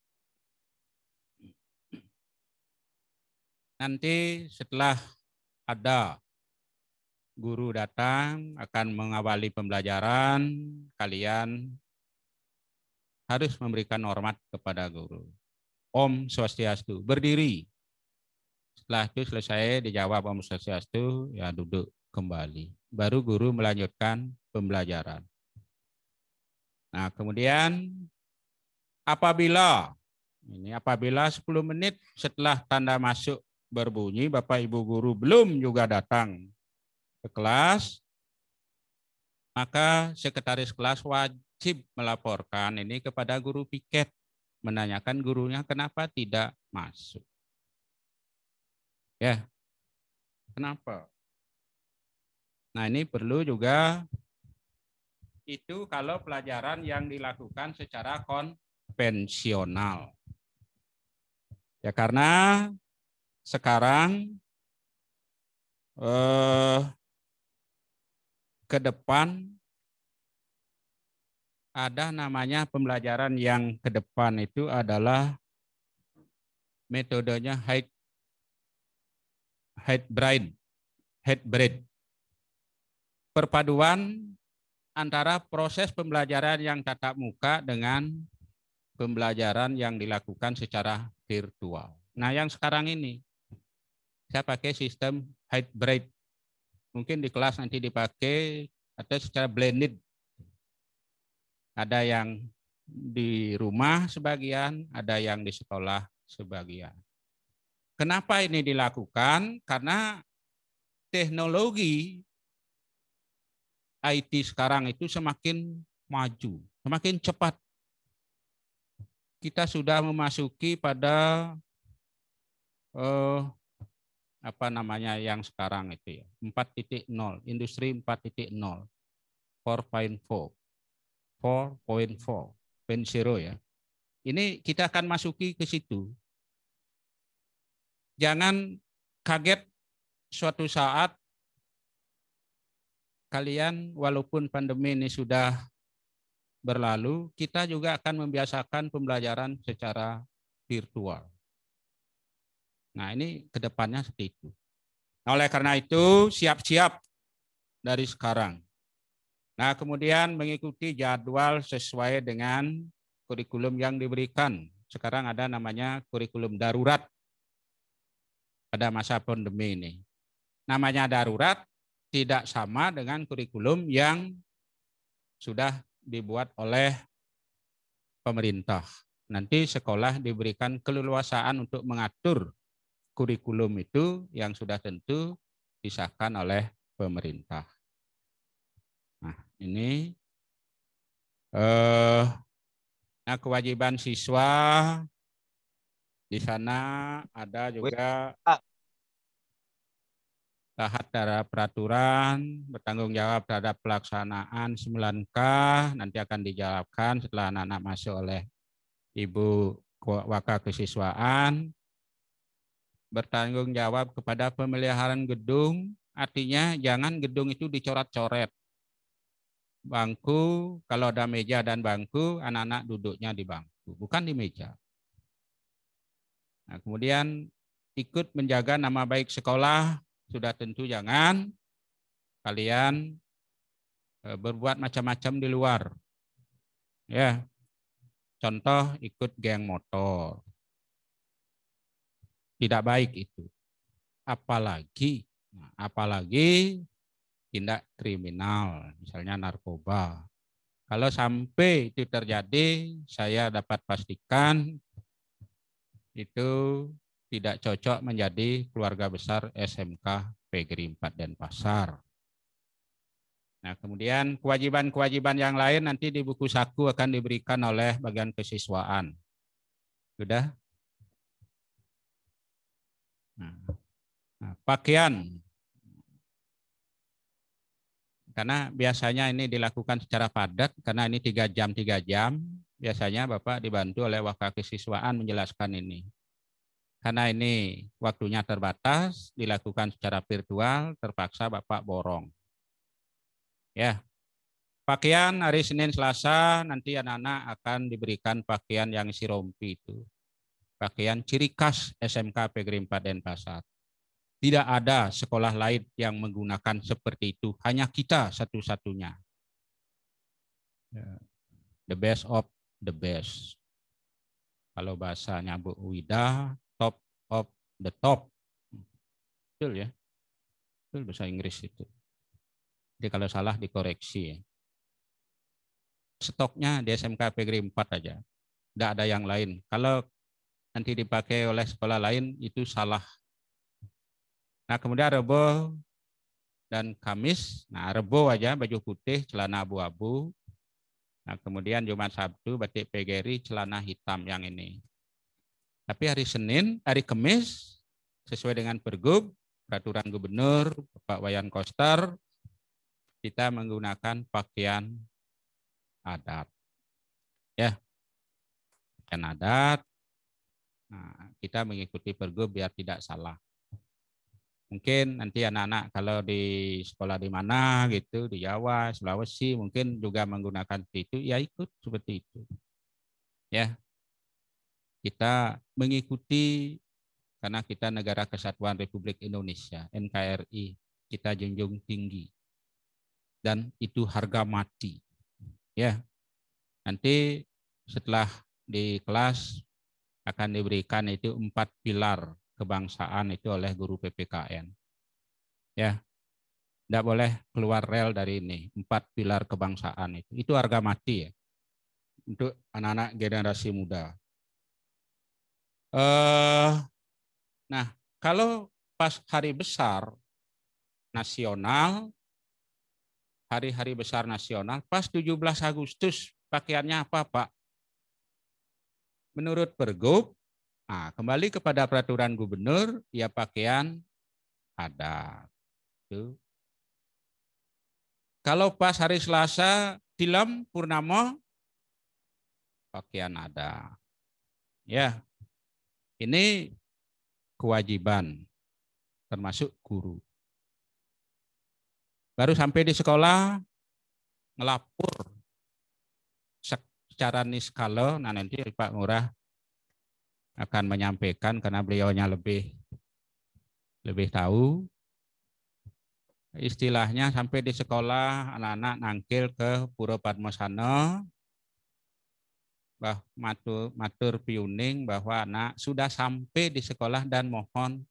nanti setelah ada guru datang akan mengawali pembelajaran, kalian harus memberikan hormat kepada guru. Om Swastiastu, berdiri. Setelah itu selesai dijawab Om Swastiastu, ya duduk kembali. Baru guru melanjutkan pembelajaran. Nah, kemudian apabila 10 menit setelah tanda masuk berbunyi, Bapak Ibu guru belum juga datang ke kelas, maka sekretaris kelas wajib melaporkan ini kepada guru piket, menanyakan gurunya kenapa tidak masuk. Ya, kenapa? Nah, ini perlu juga, itu kalau pelajaran yang dilakukan secara konvensional. Ya, karena sekarang ke depan ada namanya pembelajaran yang ke depan itu adalah metodenya hybrid. Perpaduan antara proses pembelajaran yang tatap muka dengan pembelajaran yang dilakukan secara virtual. Nah, yang sekarang ini saya pakai sistem hybrid. Mungkin di kelas nanti dipakai atau secara blended. Ada yang di rumah sebagian, ada yang di sekolah sebagian. Kenapa ini dilakukan? Karena teknologi IT sekarang itu semakin maju, semakin cepat. Kita sudah memasuki pada yang sekarang itu ya, 4.0, industri 4.0, 4.0 ya. Ini kita akan masuki ke situ. Jangan kaget suatu saat kalian, walaupun pandemi ini sudah berlalu, kita juga akan membiasakan pembelajaran secara virtual. Nah, ini ke depannya seperti itu. Nah, oleh karena itu, siap-siap dari sekarang. Nah, kemudian mengikuti jadwal sesuai dengan kurikulum yang diberikan. Sekarang ada namanya kurikulum darurat pada masa pandemi ini. Namanya darurat tidak sama dengan kurikulum yang sudah dibuat oleh pemerintah. Nanti sekolah diberikan keleluasaan untuk mengatur kurikulum itu yang sudah tentu disahkan oleh pemerintah. Nah, ini kewajiban siswa di sana ada juga tahap terhadap peraturan, bertanggung jawab terhadap pelaksanaan 9K, nanti akan dijawabkan setelah anak-anak masuk oleh Ibu Waka Kesiswaan. Bertanggung jawab kepada pemeliharaan gedung, artinya jangan gedung itu dicoret-coret. Bangku, kalau ada meja dan bangku, anak-anak duduknya di bangku, bukan di meja. Nah, kemudian ikut menjaga nama baik sekolah, sudah tentu jangan kalian berbuat macam-macam di luar. Ya. Contoh ikut geng motor. Tidak baik itu. Apalagi tindak kriminal, misalnya narkoba. Kalau sampai itu terjadi, saya dapat pastikan itu tidak cocok menjadi keluarga besar SMK PGRI 4 Denpasar. Nah, kemudian kewajiban-kewajiban yang lain nanti di buku saku akan diberikan oleh bagian kesiswaan. Sudah? Nah, pakaian. Karena biasanya ini dilakukan secara padat, karena ini 3 jam. Biasanya Bapak dibantu oleh Wakil Kesiswaan menjelaskan ini. Karena ini waktunya terbatas, dilakukan secara virtual, terpaksa Bapak borong. Ya, pakaian hari Senin Selasa nanti anak-anak akan diberikan pakaian yang isi rompi itu. Pakaian ciri khas SMK PGRI 4 Denpasar. Tidak ada sekolah lain yang menggunakan seperti itu. Hanya kita satu-satunya. The best of the best. Kalau bahasanya Bu Wida, top of the top. Betul ya? Betul bahasa Inggris itu. Jadi kalau salah dikoreksi ya. Stoknya di SMK PGRI 4 aja. Tidak ada yang lain. Kalau nanti dipakai oleh sekolah lain itu salah. Nah kemudian Rebo dan Kamis. Nah Rebo aja baju putih, celana abu-abu. Nah kemudian Jumat Sabtu batik PGRI, celana hitam yang ini. Tapi hari Senin, hari Kamis sesuai dengan Pergub, Peraturan Gubernur, Bapak Wayan Koster, kita menggunakan pakaian adat. Ya, pakaian adat. Nah, kita mengikuti Pergub biar tidak salah. Mungkin nanti anak-anak kalau di sekolah di mana gitu, di Jawa, Sulawesi, mungkin juga menggunakan itu, ya ikut seperti itu. Ya, kita mengikuti karena kita Negara Kesatuan Republik Indonesia, NKRI, kita junjung tinggi. Dan itu harga mati. Ya, nanti setelah di kelas akan diberikan itu 4 pilar kebangsaan itu oleh guru PPKN. Ya, tidak boleh keluar rel dari ini. 4 pilar kebangsaan itu harga mati ya untuk anak-anak generasi muda. Nah, kalau pas hari besar nasional, hari-hari besar nasional, pas 17 Agustus pakaiannya apa Pak? Menurut Pergub, nah, kembali kepada peraturan gubernur, ya pakaian adat. Kalau pas hari Selasa, tilam purnama, pakaian adat. Ya, ini kewajiban, termasuk guru. Baru sampai di sekolah, ngelapor secara niskala, nah nanti Pak Ngurah akan menyampaikan karena beliaunya lebih tahu. Istilahnya sampai di sekolah anak-anak nangkil ke Pura Padmasana, matur piuning bahwa anak sudah sampai di sekolah dan mohon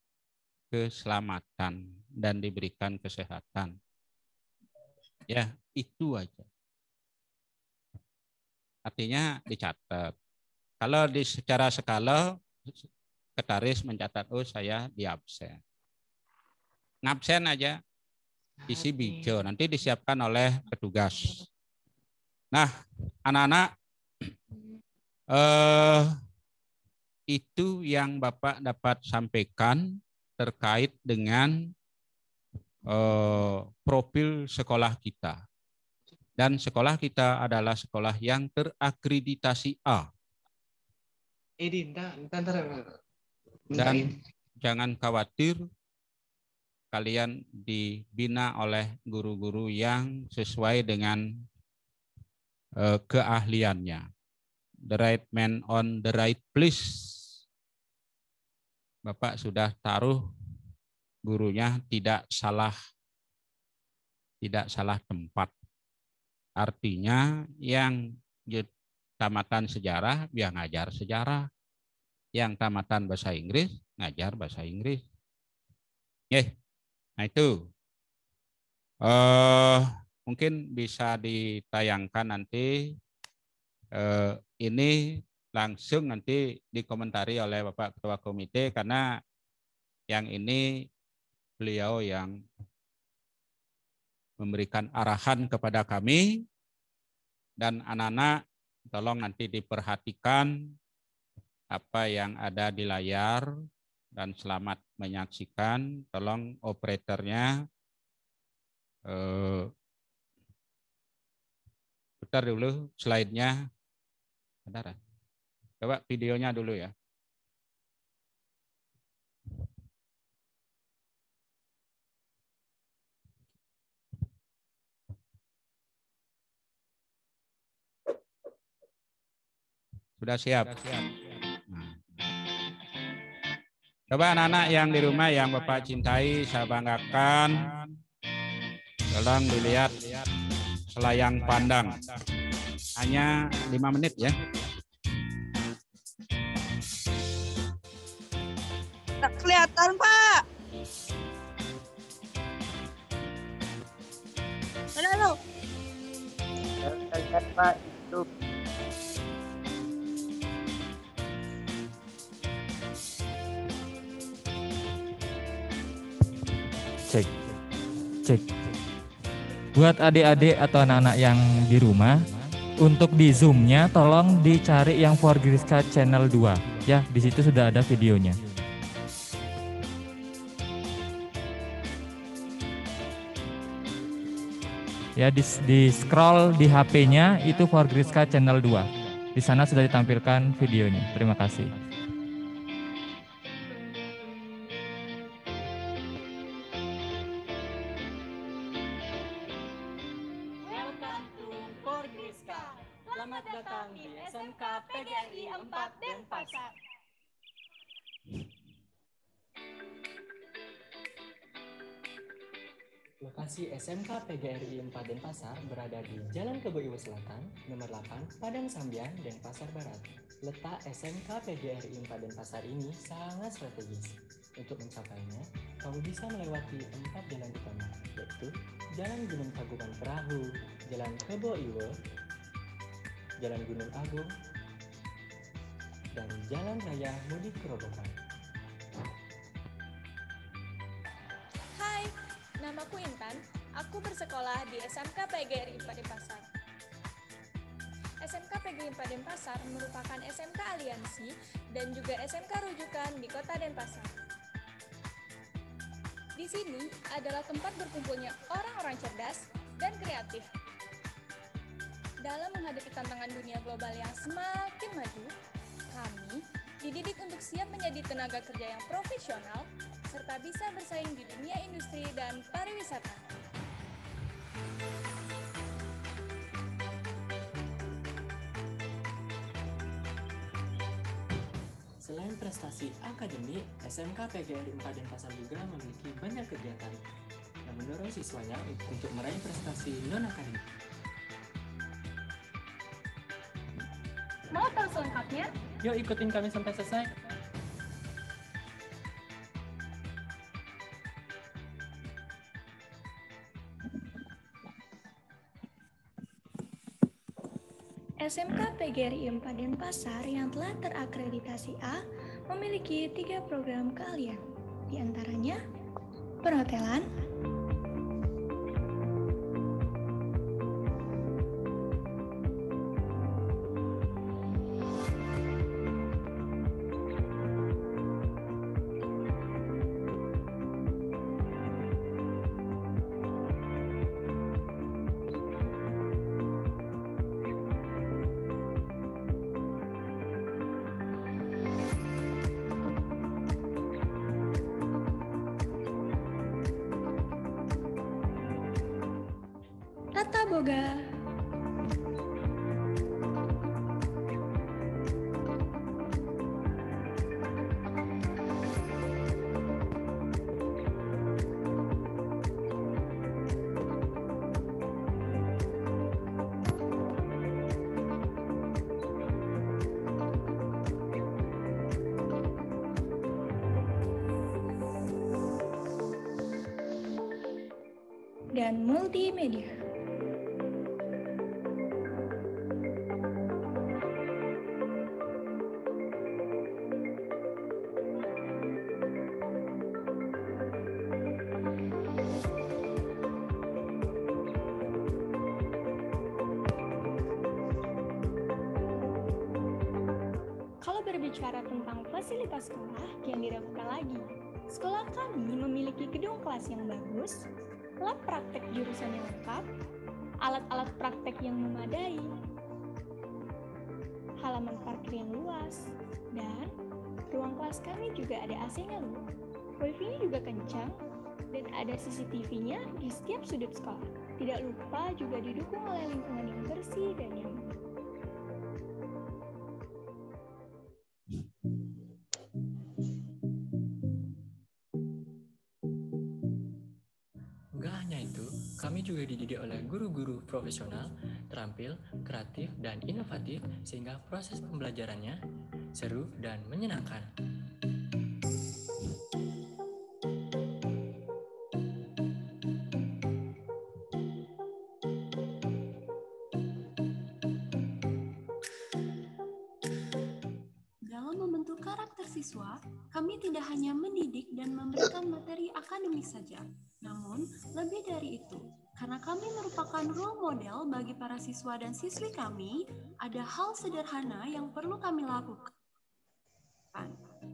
keselamatan dan diberikan kesehatan. Ya, itu aja. Artinya dicatat. Kalau di secara skala, Ketaris mencatat, oh saya di absen. Ngabsen aja, isi bijo, nanti disiapkan oleh petugas. Nah, anak-anak, itu yang Bapak dapat sampaikan terkait dengan profil sekolah kita. Dan sekolah kita adalah sekolah yang terakreditasi A. Dan jangan khawatir, kalian dibina oleh guru-guru yang sesuai dengan keahliannya. The right man on the right place. Bapak sudah taruh gurunya tidak salah tempat. Artinya yang tamatan sejarah, ya ngajar sejarah. Yang tamatan bahasa Inggris, ngajar bahasa Inggris. Nah itu. Mungkin bisa ditayangkan nanti. Ini langsung nanti dikomentari oleh Bapak Ketua Komite, karena yang ini beliau yang memberikan arahan kepada kami, dan anak-anak tolong nanti diperhatikan apa yang ada di layar dan selamat menyaksikan. Tolong operatornya putar dulu slide-nya. Bentar, coba videonya dulu ya. Sudah siap? Nah. Coba anak-anak yang di rumah yang Bapak cintai, saya banggakan, tolong dilihat selayang pandang. Hanya 5 menit ya. Tak kelihatan, Pak. Mana lo? Lihat Pak, itu. Cek. Buat adik-adik atau anak-anak yang di rumah, untuk di Zoom-nya tolong dicari yang Forgriska channel 2 ya, di situ sudah ada videonya. Ya, di scroll di HP-nya itu Forgriska channel 2. Di sana sudah ditampilkan videonya. Terima kasih. Welcome to Forgriska. Selamat datang di SMK PGRI 4 Denpasar. Lokasi SMK PGRI 4 Denpasar berada di Jalan Kebo Iwo Selatan, nomor 8, Padang Sambian, Denpasar Barat. Letak SMK PGRI 4 Denpasar ini sangat strategis. Untuk mencapainya, kamu bisa melewati 4 jalan utama, yaitu Jalan Gunung Tangkuban Perahu, Jalan Kebo Iwo, Jalan Gunung Agung, dan Jalan Raya Mudik Kerobokan. Hai, namaku Intan. Aku bersekolah di SMK PGRI 4 Denpasar. SMK PGRI 4 Denpasar merupakan SMK aliansi dan juga SMK rujukan di Kota Denpasar. Di sini adalah tempat berkumpulnya orang-orang cerdas dan kreatif. Dalam menghadapi tantangan dunia global yang semakin maju, kami dididik untuk siap menjadi tenaga kerja yang profesional serta bisa bersaing di dunia industri dan pariwisata. Selain prestasi akademik, SMK PGRI 4 Denpasar juga memiliki banyak kegiatan yang mendorong siswanya untuk meraih prestasi non-akademik. Mau tahu selengkapnya? Yuk ikutin kami sampai selesai. SMK PGRI 4 Denpasar yang telah terakreditasi A memiliki 3 program keahlian, di antaranya perhotelan, tata boga, dan multimedia. Kalau berbicara tentang fasilitas sekolah, yang diragukan lagi. Sekolah kami memiliki gedung kelas yang bagus, lab praktek jurusan yang lengkap, alat-alat praktek yang memadai, halaman parkir yang luas, dan ruang kelas kami juga ada AC-nya loh. Wifi-nya juga kencang, dan ada CCTV-nya di setiap sudut sekolah. Tidak lupa juga didukung oleh lingkungan yang bersih dan nyaman. Kami juga dididik oleh guru-guru profesional, terampil, kreatif, dan inovatif sehingga proses pembelajarannya seru dan menyenangkan. Dalam membentuk karakter siswa, kami tidak hanya mendidik dan memberikan materi akademik saja, namun lebih dari itu. Karena kami merupakan role model bagi para siswa dan siswi kami, ada hal sederhana yang perlu kami lakukan,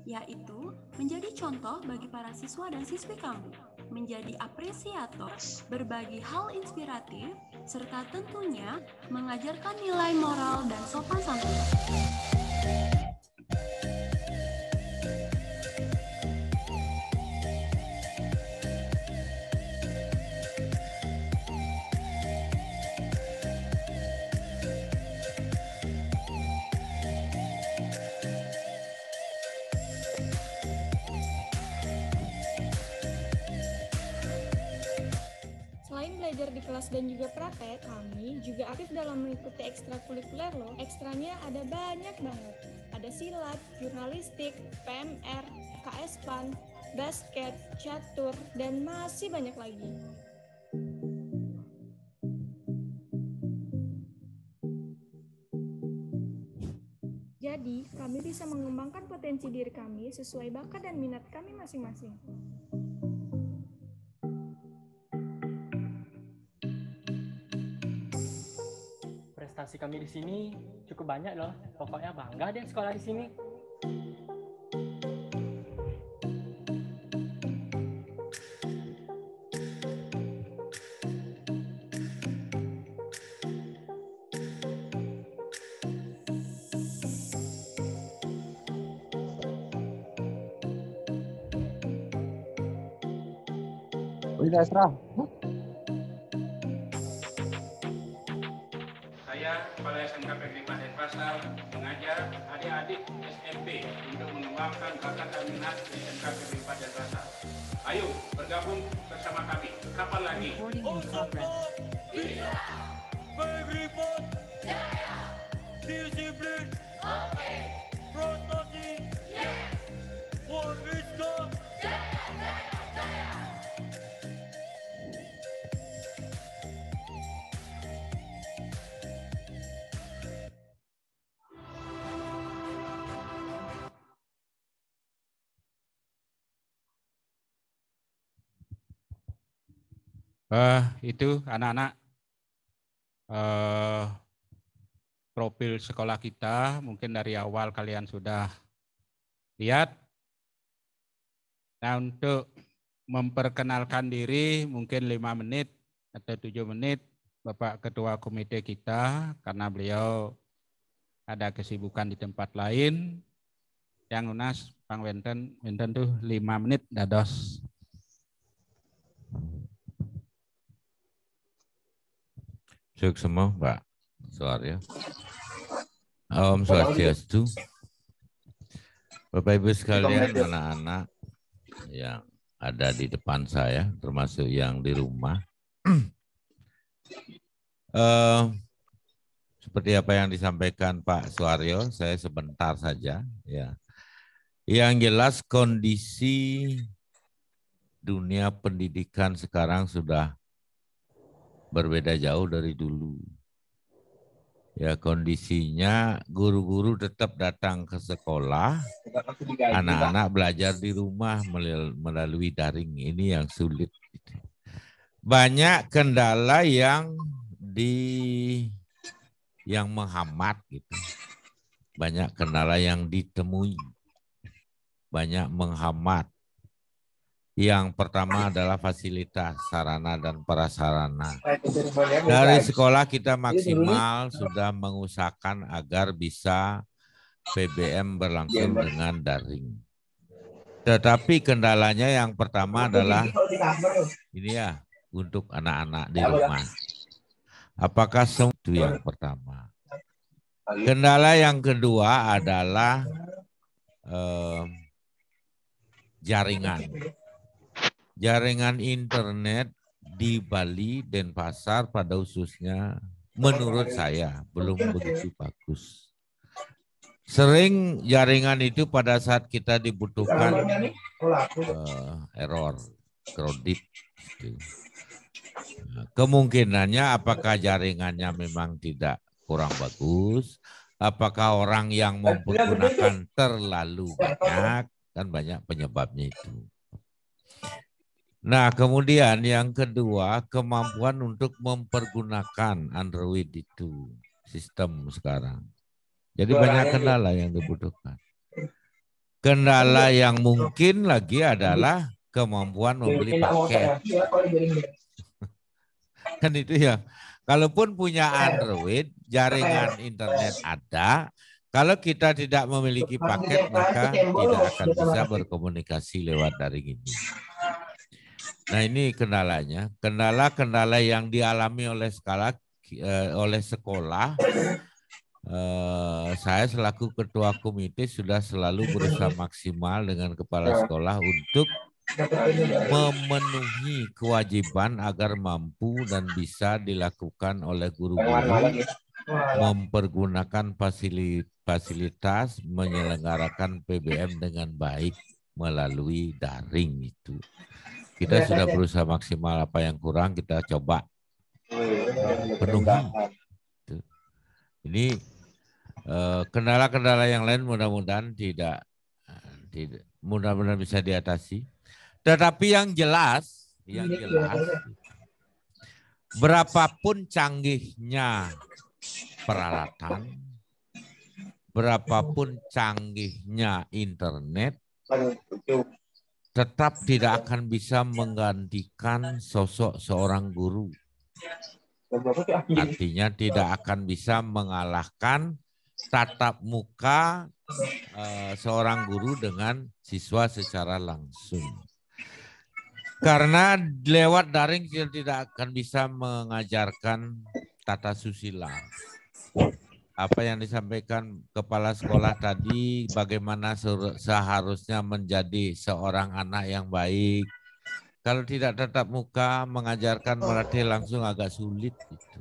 yaitu menjadi contoh bagi para siswa dan siswi kami, menjadi apresiator, berbagi hal inspiratif, serta tentunya mengajarkan nilai moral dan sopan santun. Selain belajar di kelas dan juga praktek, kami juga aktif dalam mengikuti ekstrakurikuler loh. Ekstranya ada banyak banget. Ada silat, jurnalistik, PMR, KS-PAN, basket, catur, dan masih banyak lagi. Jadi, kami bisa mengembangkan potensi diri kami sesuai bakat dan minat kami masing-masing. Prestasi kami di sini cukup banyak loh. Pokoknya bangga deh sekolah di sini. Udah serah. Saya, Kepala SMK PGRI Denpasar, mengajak adik-adik SMP untuk mengembangkan bakat dan minat di SMK PGRI Denpasar. Ayo bergabung bersama kami. Kapan lagi? Iya. Berribut. Jaya. Disiplin. Oke. Prestasi. Yes. Forgriska. Jaya, jaya, jaya. Itu anak-anak profil sekolah kita mungkin dari awal kalian sudah lihat. Nah, untuk memperkenalkan diri mungkin 5 menit atau 7 menit Bapak Ketua Komite kita karena beliau ada kesibukan di tempat lain. Yang lunas Bang Wenten tuh 5 menit dados. Sukses semua Pak Suaryo. Om Swastiastu. Bapak Ibu sekalian, anak-anak yang ada di depan saya, termasuk yang di rumah. Seperti apa yang disampaikan Pak Suaryo, saya sebentar saja. Ya. Yang jelas kondisi dunia pendidikan sekarang sudah berbeda jauh dari dulu. Ya, kondisinya guru-guru tetap datang ke sekolah, anak-anak belajar di rumah melalui daring. Ini yang sulit. Banyak kendala yang menghambat gitu. Banyak kendala yang ditemui. Banyak menghambat. Yang pertama adalah fasilitas sarana dan prasarana. Dari sekolah kita maksimal sudah mengusahakan agar bisa PBM berlangsung dengan daring. Tetapi kendalanya yang pertama adalah ini ya, untuk anak-anak di rumah. Apakah semua itu yang pertama? Kendala yang kedua adalah jaringan. Jaringan internet di Bali, Denpasar pada khususnya menurut saya belum begitu bagus. Sering jaringan itu pada saat kita dibutuhkan error, kredit. Kemungkinannya apakah jaringannya memang tidak kurang bagus, apakah orang yang mempergunakan terlalu banyak, kan banyak penyebabnya itu. Nah, kemudian yang kedua, kemampuan untuk mempergunakan Android itu, sistem sekarang. Jadi banyak kendala yang dibutuhkan. Kendala yang mungkin lagi adalah kemampuan membeli paket. Kan itu ya, kalaupun punya Android, jaringan internet ada, kalau kita tidak memiliki paket, maka tidak akan bisa berkomunikasi lewat daring ini. Nah, ini kendalanya, kendala-kendala yang dialami oleh sekolah. Saya selaku ketua komite sudah selalu berusaha maksimal dengan kepala sekolah untuk memenuhi kewajiban agar mampu dan bisa dilakukan oleh guru-guru mempergunakan fasilitas menyelenggarakan PBM dengan baik melalui daring itu. Kita sudah berusaha maksimal, apa yang kurang kita coba penuhi. Ini kendala-kendala yang lain mudah-mudahan tidak mudah-mudahan bisa diatasi. Tetapi yang jelas berapapun canggihnya peralatan, berapapun canggihnya internet, tetap tidak akan bisa menggantikan sosok seorang guru. Artinya tidak akan bisa mengalahkan tatap muka seorang guru dengan siswa secara langsung. Karena lewat daring kita tidak akan bisa mengajarkan tata susila. Apa yang disampaikan kepala sekolah tadi, bagaimana seharusnya menjadi seorang anak yang baik. Kalau tidak tatap muka, mengajarkan melatih langsung agak sulit. Gitu.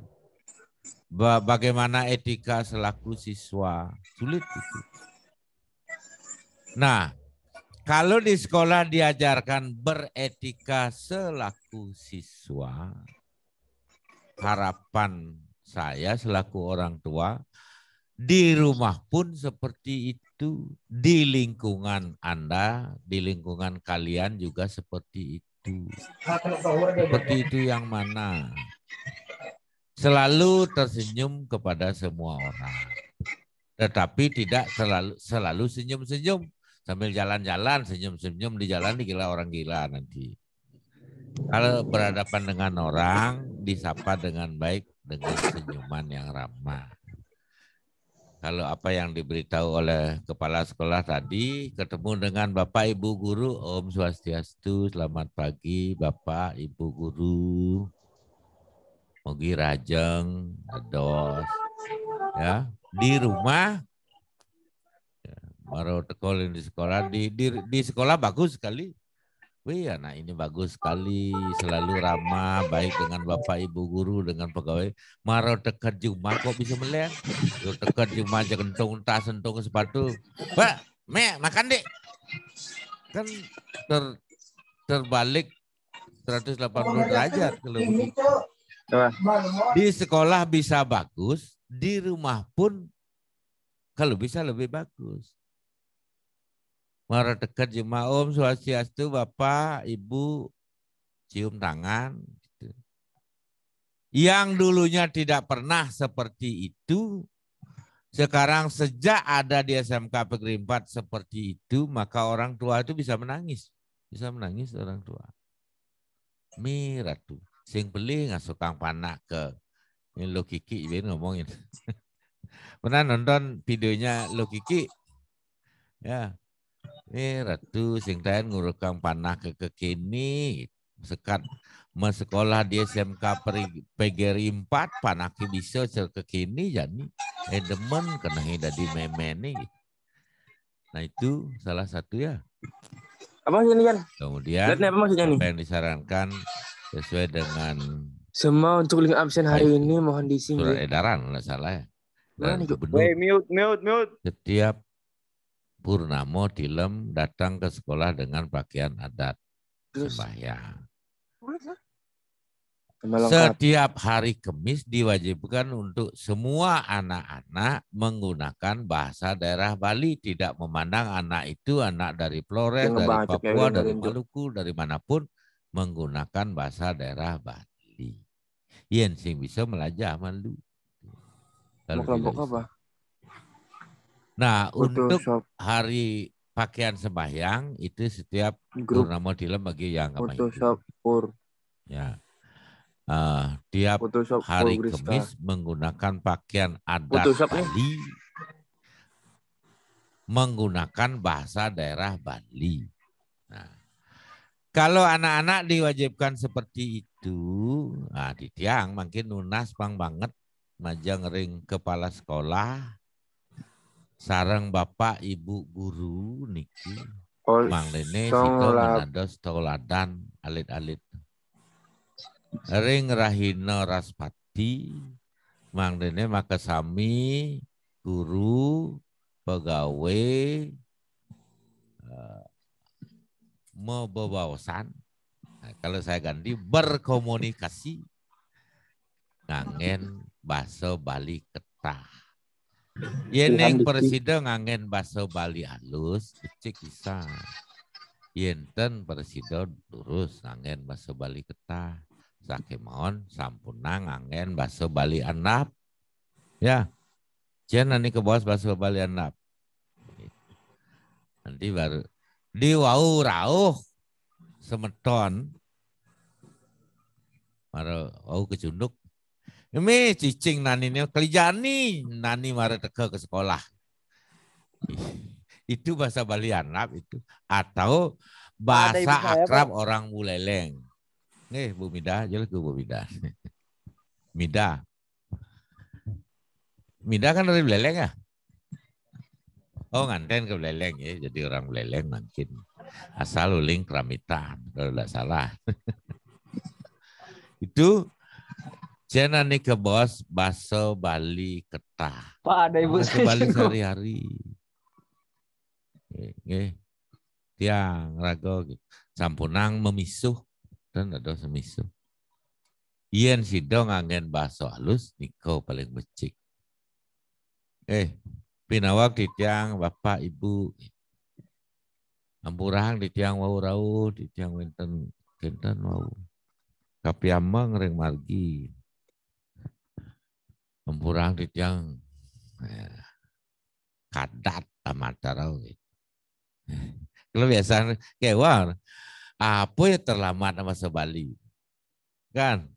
Bagaimana etika selaku siswa, sulit itu. Nah, kalau di sekolah diajarkan beretika selaku siswa, harapan saya selaku orang tua, di rumah pun seperti itu, di lingkungan Anda, di lingkungan kalian juga seperti itu. Seperti itu yang mana? Selalu tersenyum kepada semua orang. Tetapi tidak selalu senyum-senyum. Sambil jalan-jalan, senyum-senyum di jalan dikira orang gila nanti. Kalau berhadapan dengan orang, disapa dengan baik, dengan senyuman yang ramah. Kalau apa yang diberitahu oleh kepala sekolah tadi, ketemu dengan Bapak Ibu Guru, Om Swastiastu, selamat pagi Bapak Ibu Guru, Mogi Rajeng, Ados, ya di rumah, ya, baru tekolin di sekolah, di sekolah bagus sekali. Wih, anak ini bagus sekali, selalu ramah, baik dengan Bapak Ibu Guru, dengan pegawai. Maro dekat Juma kok bisa melihat? Yo dekat Juma aja kentung tas, sentung sepatu. Pak, makan dek. Kan terbalik 180 derajat kalau begitu. Di sekolah bisa bagus, di rumah pun kalau bisa lebih bagus. Mara dekat Juma, Om Swastiastu, Bapak, Ibu, cium tangan. Gitu. Yang dulunya tidak pernah seperti itu, sekarang sejak ada di SMK PGRI 4 seperti itu, maka orang tua itu bisa menangis. Bisa menangis orang tua. Miratu, sing beli ngasuh kang panak ke ini Lo Kiki, ini ngomongin. Pernah nonton videonya Lo Kiki? Ya. Ratu sing tayan ngurukang panah ke kekini sekat sekolah di SMK PGRI 4 panah ki bisa kekini jadi demen kena dari meme. Nah itu salah satu ya. Apa maksudnya? Kemudian apa maksudnya nih? Apa yang disarankan sesuai dengan Semua untuk link absen hari ini mohon diisi. surat edaran, nggak salah ya. Mana Dan itu? gubernur mute. Setiap purnamo tilem datang ke sekolah dengan pakaian adat sembahyang. Setiap hari Kamis diwajibkan untuk semua anak-anak menggunakan bahasa daerah Bali, tidak memandang anak itu anak dari Flores, dari Papua, dari Maluku, dari manapun, menggunakan bahasa daerah Bali. Yen sing bisa melajah malu. Kalau kelompok apa? Nah, untuk hari pakaian sembahyang itu setiap purnamo tilem bagi yang ya. Tiap hari Kamis menggunakan pakaian adat Bali, menggunakan bahasa daerah Bali. Nah, kalau anak-anak diwajibkan seperti itu, nah di tiang makin nunas pang banget majang ring kepala sekolah, sarang bapak ibu guru niki, mang lene sito menados tauladan alit-alit. Ring rahina raspati, mang dene makasami guru pegawai mebawasan. Nah, kalau saya ganti berkomunikasi ngangen bahasa Bali ketah. Yeneng presida ngangen bahasa Bali halus, cek bisa. Yenten presida lurus ngangen bahasa Bali ketah. Sakemon sampuna ngangen bahasa Bali andap. Ya. Jangan nanti ke bawah bahasa Bali andap. Nanti baru di wau rauh semeton. Mara wau kecunduk. Ini cicing nani ini kelijani nani mara teka ke sekolah. Itu bahasa Bali andap itu atau bahasa akrab orang Buleleng. Bu Mida, jelas Bu Mida. Mida. Mida kan dari Buleleng ya? Oh nganten ke Buleleng ya, jadi orang Buleleng mungkin. Asal uling Keramitan, kalau tidak salah. Itu jangan nih ke bos bahasa Bali ketah. Pak ada ibu bahasa Bali sehari-hari. Tiang rago sampunang memisuh. Dan ada semisuh. Ian sidong ngangen bahasa halus, niko paling becik. Pinawak di tiang bapak ibu. Ampurang di tiang wau rau, di tiang wenten wau. Kapiamang ring margi. Ampurang di tiang kadat amatarau. Kalau biasa kewan. Apa yang terlambat nama sebali? Kan?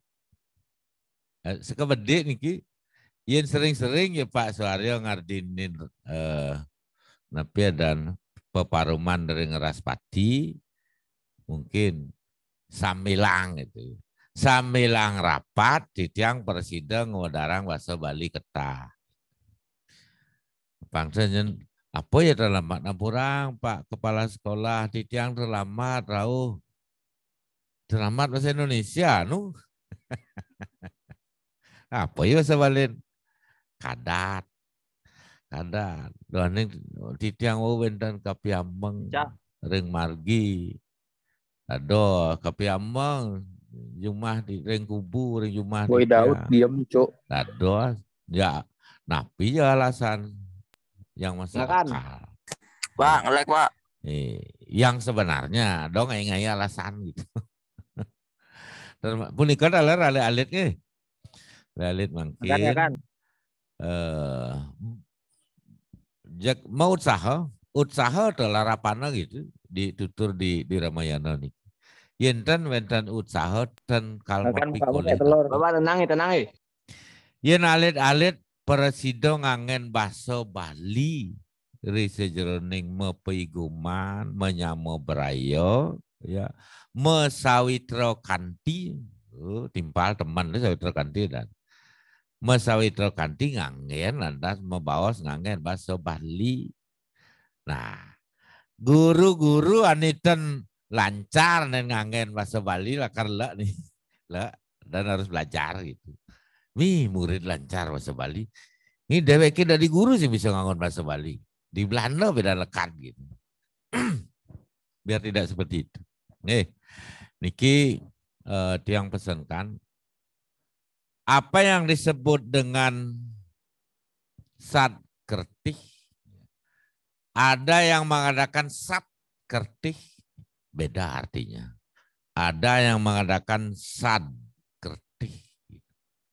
Sekebede niki, yang sering-sering ya Pak Suaryo ngardinin Napia dan peparuman dari Ngeraspati, mungkin samilang itu. Samilang rapat di tiang presiden ngodarang bahasa Bali ketah. Pangsanya apa ya terlambat nampurang Pak Kepala Sekolah di tiang terlambat rauh. Terlambat bahasa Indonesia nu. Apa ya bahasa Bali? Kadat. Doan di tiang wenten kapiameng ring margi. Ado kapiameng jumah di ring kubu ring jumah Boy Daud diam cok. Ado ya napi ya alasan yang masuk akal. Pak, ngelek Pak. Yang sebenarnya dong ngai alasan gitu. Punika adalah alit nih. Alit mungkin. Kan. Mau usaha telarapana gitu ditutur di Ramayana nih. Yenten wenten usaha dan kalma pikole. Bapak tenang. Yen alit presiden ngangen bahasa Bali risa jroning mepeiguman menyamo brayo ya mesawitra kanti timpal teman sawitra kanti dan mesawitra kanti ngangen lantas membawas ngangen bahasa Bali. Nah, guru-guru aniten lancar nen ngangen bahasa Bali lah karena nih lah dan harus belajar gitu. Murid lancar bahasa Bali. Ini dheweke dari guru sih bisa ngangon bahasa Bali. Di Belanda beda lekat gitu. Biar tidak seperti itu. Niki tiang pesankan apa yang disebut dengan sat kertih, ada yang mengadakan sat kertih, beda artinya. Ada yang mengadakan sad kertih.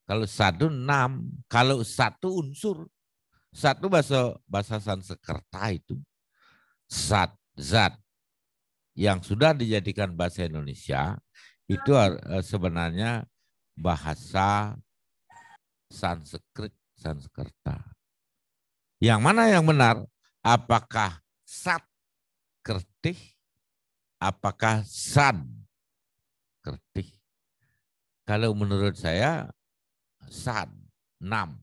Kalau satu 6, kalau satu unsur, satu bahasa Sanskerta itu sat, zat yang sudah dijadikan bahasa Indonesia itu sebenarnya bahasa Sanskrit, Sanskerta. Yang mana yang benar? Apakah sat kertih? Apakah sad kertih? Kalau menurut saya sad 6.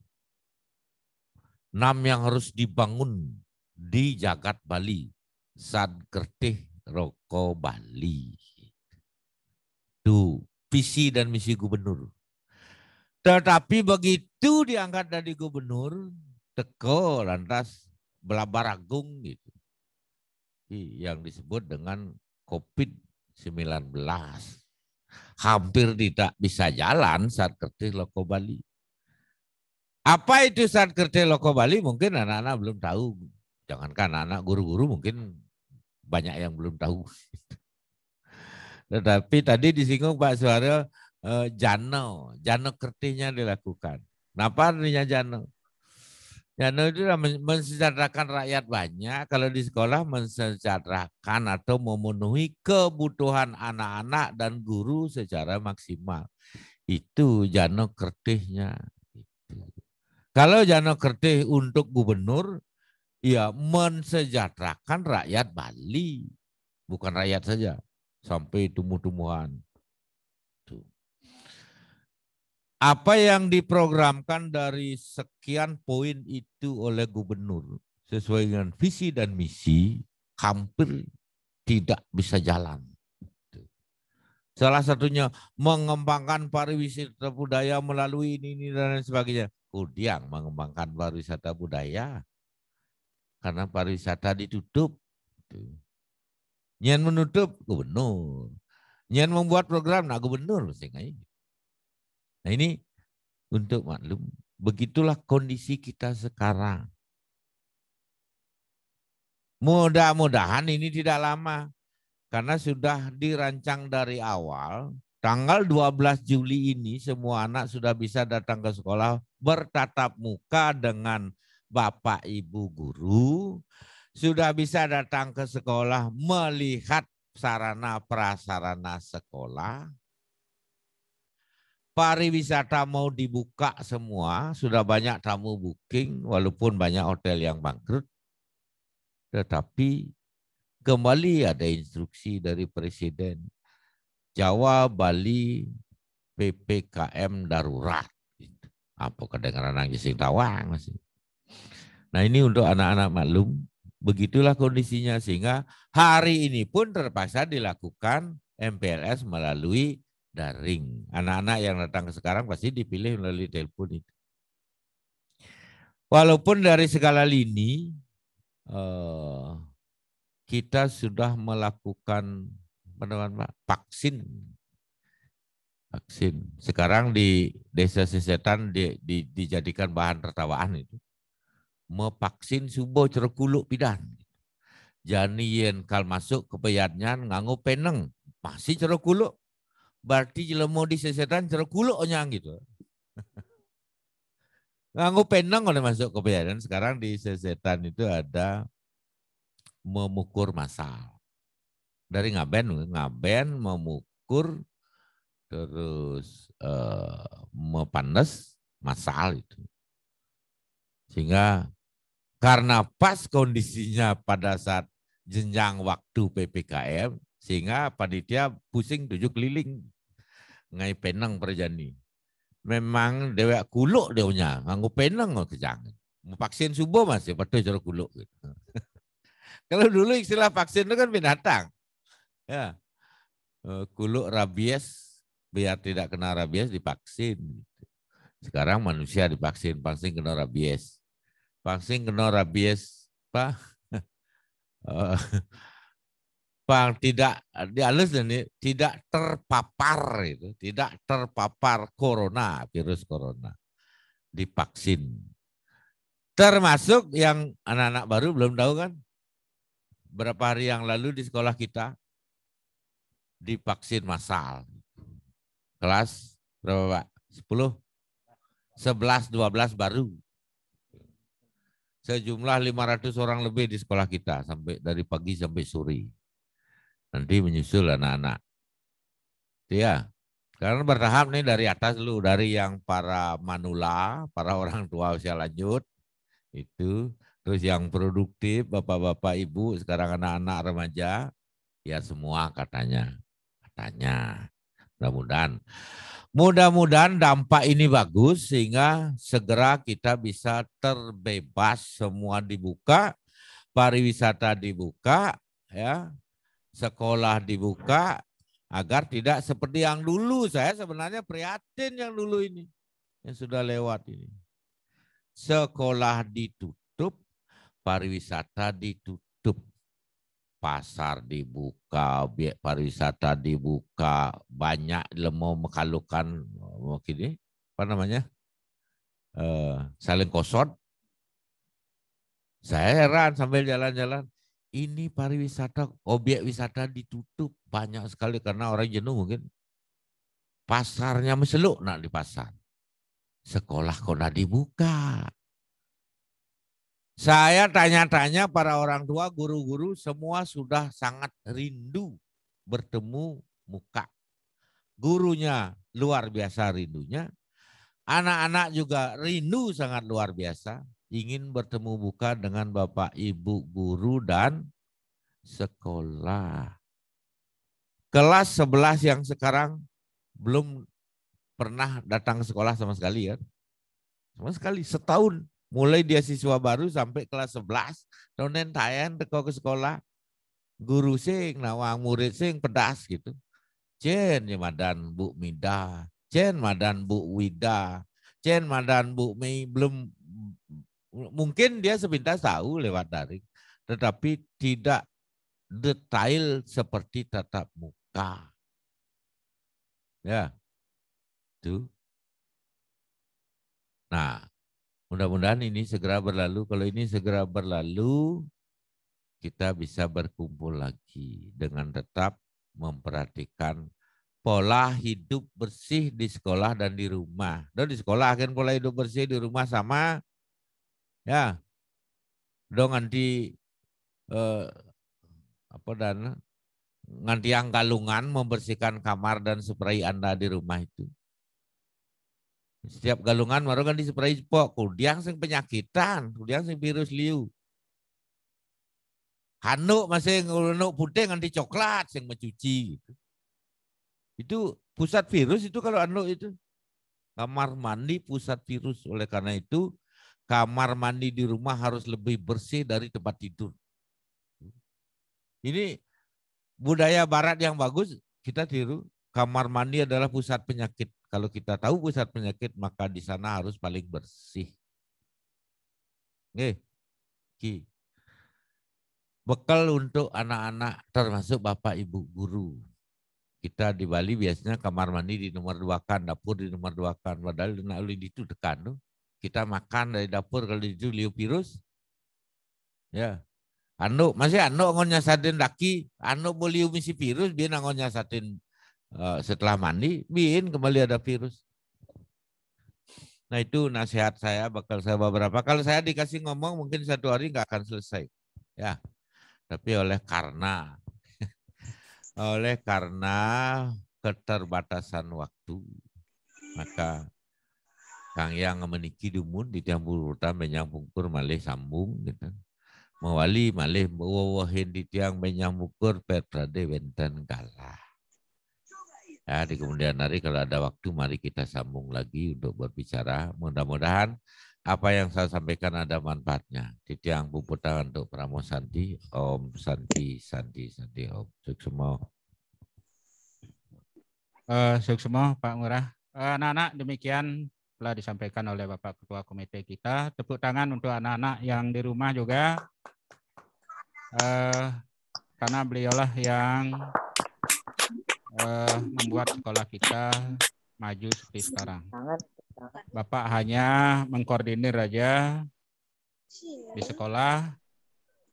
6 yang harus dibangun di jagat Bali. Sad kertih roko Bali. Itu visi dan misi gubernur. Tetapi begitu diangkat dari gubernur, teko lantas belabaragung gitu. Yang disebut dengan COVID-19. Hampir tidak bisa jalan saat kertih loko Bali. Apa itu saat kertih loko Bali? Mungkin anak-anak belum tahu. Jangankan anak guru-guru mungkin banyak yang belum tahu. Tetapi tadi disinggung Pak Suharyo, jano kertihnya dilakukan. Kenapa artinya jano? Jano itu mensejahterakan rakyat banyak. Kalau di sekolah mensejahterakan atau memenuhi kebutuhan anak-anak dan guru secara maksimal. Itu jano kertihnya. Kalau jano kertih untuk gubernur, ya mensejahterakan rakyat Bali. Bukan rakyat saja. Sampai tumbuh-tumbuhan. Apa yang diprogramkan dari sekian poin itu oleh gubernur sesuai dengan visi dan misi hampir tidak bisa jalan. Salah satunya mengembangkan pariwisata budaya melalui ini dan lain sebagainya. Kudiang mengembangkan pariwisata budaya karena pariwisata ditutup. Nyen menutup gubernur. Nyen membuat program nah gubernur mesti kayak. Nah ini untuk maklum, begitulah kondisi kita sekarang. Mudah-mudahan ini tidak lama karena sudah dirancang dari awal. Tanggal 12 Juli ini semua anak sudah bisa datang ke sekolah bertatap muka dengan Bapak Ibu guru. Sudah bisa datang ke sekolah melihat sarana prasarana sekolah. Pariwisata mau dibuka semua, sudah banyak tamu booking walaupun banyak hotel yang bangkrut. Tetapi kembali ada instruksi dari Presiden. Jawa, Bali, PPKM darurat. Apa kedengaran nangis sing tawang masih. Nah ini untuk anak-anak maklum. Begitulah kondisinya sehingga hari ini pun terpaksa dilakukan MPLS melalui daring. Anak-anak yang datang sekarang pasti dipilih melalui telepon itu. Walaupun dari segala lini kita sudah melakukan vaksin. Sekarang di Desa Sesetan dijadikan bahan tertawaan itu. Mevaksin subuh cerekuluk pidan. Jani yen kal masuk ke peyatnya nganggo peneng masih cerekuluk. Berarti jelemo di Sesetan cerekuluk onyang gitu. Nganggo peneng oleh masuk ke peyatnya. Sekarang di Sesetan itu ada memukur massal. Dari ngaben memukur terus mepanas massal itu. Sehingga karena pas kondisinya pada saat jenjang waktu PPKM, sehingga panitia pusing 7 keliling. Ngai penang perjani. Memang dewek kuluk deunya, nganggo penang kejang. Mau vaksin subuh masih betul cara kuluk. Gitu. Kalau dulu istilah vaksin itu kan binatang. Ya. Kuluk rabies biar tidak kena rabies divaksin. Sekarang manusia divaksin, vaksin kena rabies. Vaksin kena rabies, Pak. Pak tidak dialus ini tidak terpapar itu, tidak terpapar corona, virus corona. Divaksin. Termasuk yang anak-anak baru belum tahu kan? Berapa hari yang lalu di sekolah kita divaksin massal. Kelas berapa, Pak? 10, 11, 12 baru. Sejumlah 500 orang lebih di sekolah kita sampai dari pagi sampai sore. Nanti menyusul anak-anak. Ya, karena bertahap nih dari atas dulu, dari yang para manula, para orang tua usia lanjut, itu, terus yang produktif, bapak-bapak, ibu, sekarang anak-anak remaja, ya semua katanya. Mudah-mudahan dampak ini bagus sehingga segera kita bisa terbebas, semua dibuka, pariwisata dibuka, ya. Sekolah dibuka agar tidak seperti yang dulu. Saya sebenarnya prihatin yang dulu ini, yang sudah lewat ini. Sekolah ditutup, pariwisata ditutup, pasar dibuka, pariwisata dibuka, banyak mau mekalukan begini, apa namanya, saling kosot. Saya heran sambil jalan-jalan. Ini pariwisata, objek wisata ditutup banyak sekali karena orang jenuh mungkin. Pasarnya meseluk nak di pasar. Sekolah kok nak dibuka. Saya tanya-tanya para orang tua, guru-guru semua sudah sangat rindu bertemu muka. Gurunya luar biasa rindunya. Anak-anak juga rindu sangat luar biasa. Ingin bertemu muka dengan Bapak, Ibu, guru, dan sekolah. Kelas 11 yang sekarang belum pernah datang ke sekolah sama sekali ya. Sama sekali, setahun. Mulai dia siswa baru sampai kelas 11. Tahun tayan teko ke sekolah. Guru sing, nawang murid sing pedas gitu. Cen madan Bu Mida. Cen madan Bu Wida. Cen madan Bu Mei. Belum, mungkin dia sepintas tahu lewat daring. Tetapi tidak detail seperti tatap muka. Ya, itu. Nah, mudah-mudahan ini segera berlalu. Kalau ini segera berlalu, kita bisa berkumpul lagi dengan tetap memperhatikan pola hidup bersih di sekolah dan di rumah. Dan di sekolah akan pola hidup bersih, di rumah sama. Ya, dong nanti nganti yang galungan membersihkan kamar dan spray Anda di rumah itu. Setiap galungan baru kan dispray pok, kudiang sing penyakitan, kudiang sing virus liu. Handuk masih ngelunuk putih nganti coklat sing mencuci gitu. Itu pusat virus itu kalau handuk itu. Kamar mandi pusat virus. Oleh karena itu kamar mandi di rumah harus lebih bersih dari tempat tidur. Ini budaya barat yang bagus, kita tiru. Kamar mandi adalah pusat penyakit. Kalau kita tahu pusat penyakit, maka di sana harus paling bersih. Oke. Bekal untuk anak-anak termasuk Bapak Ibu guru. Kita di Bali biasanya kamar mandi di nomor 2-kan, dapur di nomor 2-kan. Padahal itu tekan tuh. Kita makan dari dapur kalau itu liu virus. Ya. Masih ngonnya satin daki, boleh misi virus, biar ngonnya satin setelah mandi, biar kembali ada virus. Nah itu nasihat saya, bakal saya beberapa. Kalau saya dikasih ngomong mungkin 1 hari nggak akan selesai. Ya, tapi oleh karena keterbatasan waktu, maka Kang yang meniki dumun di tiang burutan benyang pungkur malih sambung gitu. Mawali malih wawahin di tiang benyang mukur perprade wenten kalah. Ya, di kemudian hari kalau ada waktu mari kita sambung lagi untuk berbicara. Mudah-mudahan apa yang saya sampaikan ada manfaatnya. Di tiang puputan untuk Pramo Santi, Om Santi, Santi, Santi, Om. Sukses semua. Suksmo, Pak Ngurah. Anak-anak, demikian telah disampaikan oleh Bapak Ketua Komite kita. Tepuk tangan untuk anak-anak yang di rumah juga. Karena beliaulah yang membuat sekolah kita maju seperti sekarang. Bapak hanya mengkoordinir aja di sekolah.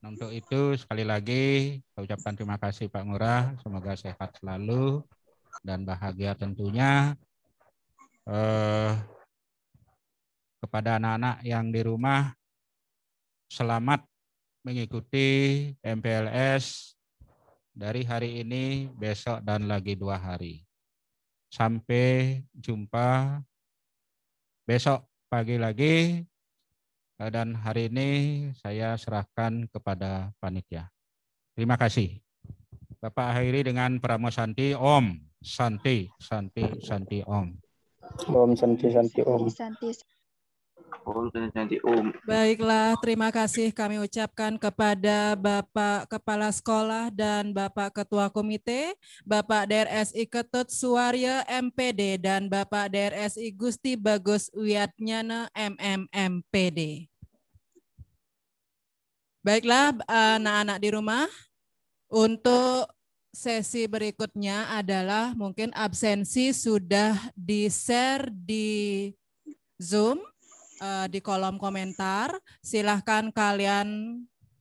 Untuk itu sekali lagi saya ucapkan terima kasih Pak Ngurah. Semoga sehat selalu dan bahagia tentunya. Kepada anak-anak yang di rumah, selamat mengikuti MPLS dari hari ini, besok, dan lagi 2 hari. Sampai jumpa besok pagi lagi, dan hari ini saya serahkan kepada panitia. Terima kasih. Bapak akhiri dengan Pramosanti Om. Santi, Santi, Santi Om. Om Santi, Santi Om. Om Santi Om. Baiklah, terima kasih kami ucapkan kepada Bapak Kepala Sekolah dan Bapak Ketua Komite, Bapak DRSI Ketut Suwaryo MPD dan Bapak DRSI Gusti Bagus Wiatnyana MMMPD. Baiklah, anak-anak di rumah, untuk sesi berikutnya adalah mungkin absensi sudah di-share di Zoom, di kolom komentar. Silahkan kalian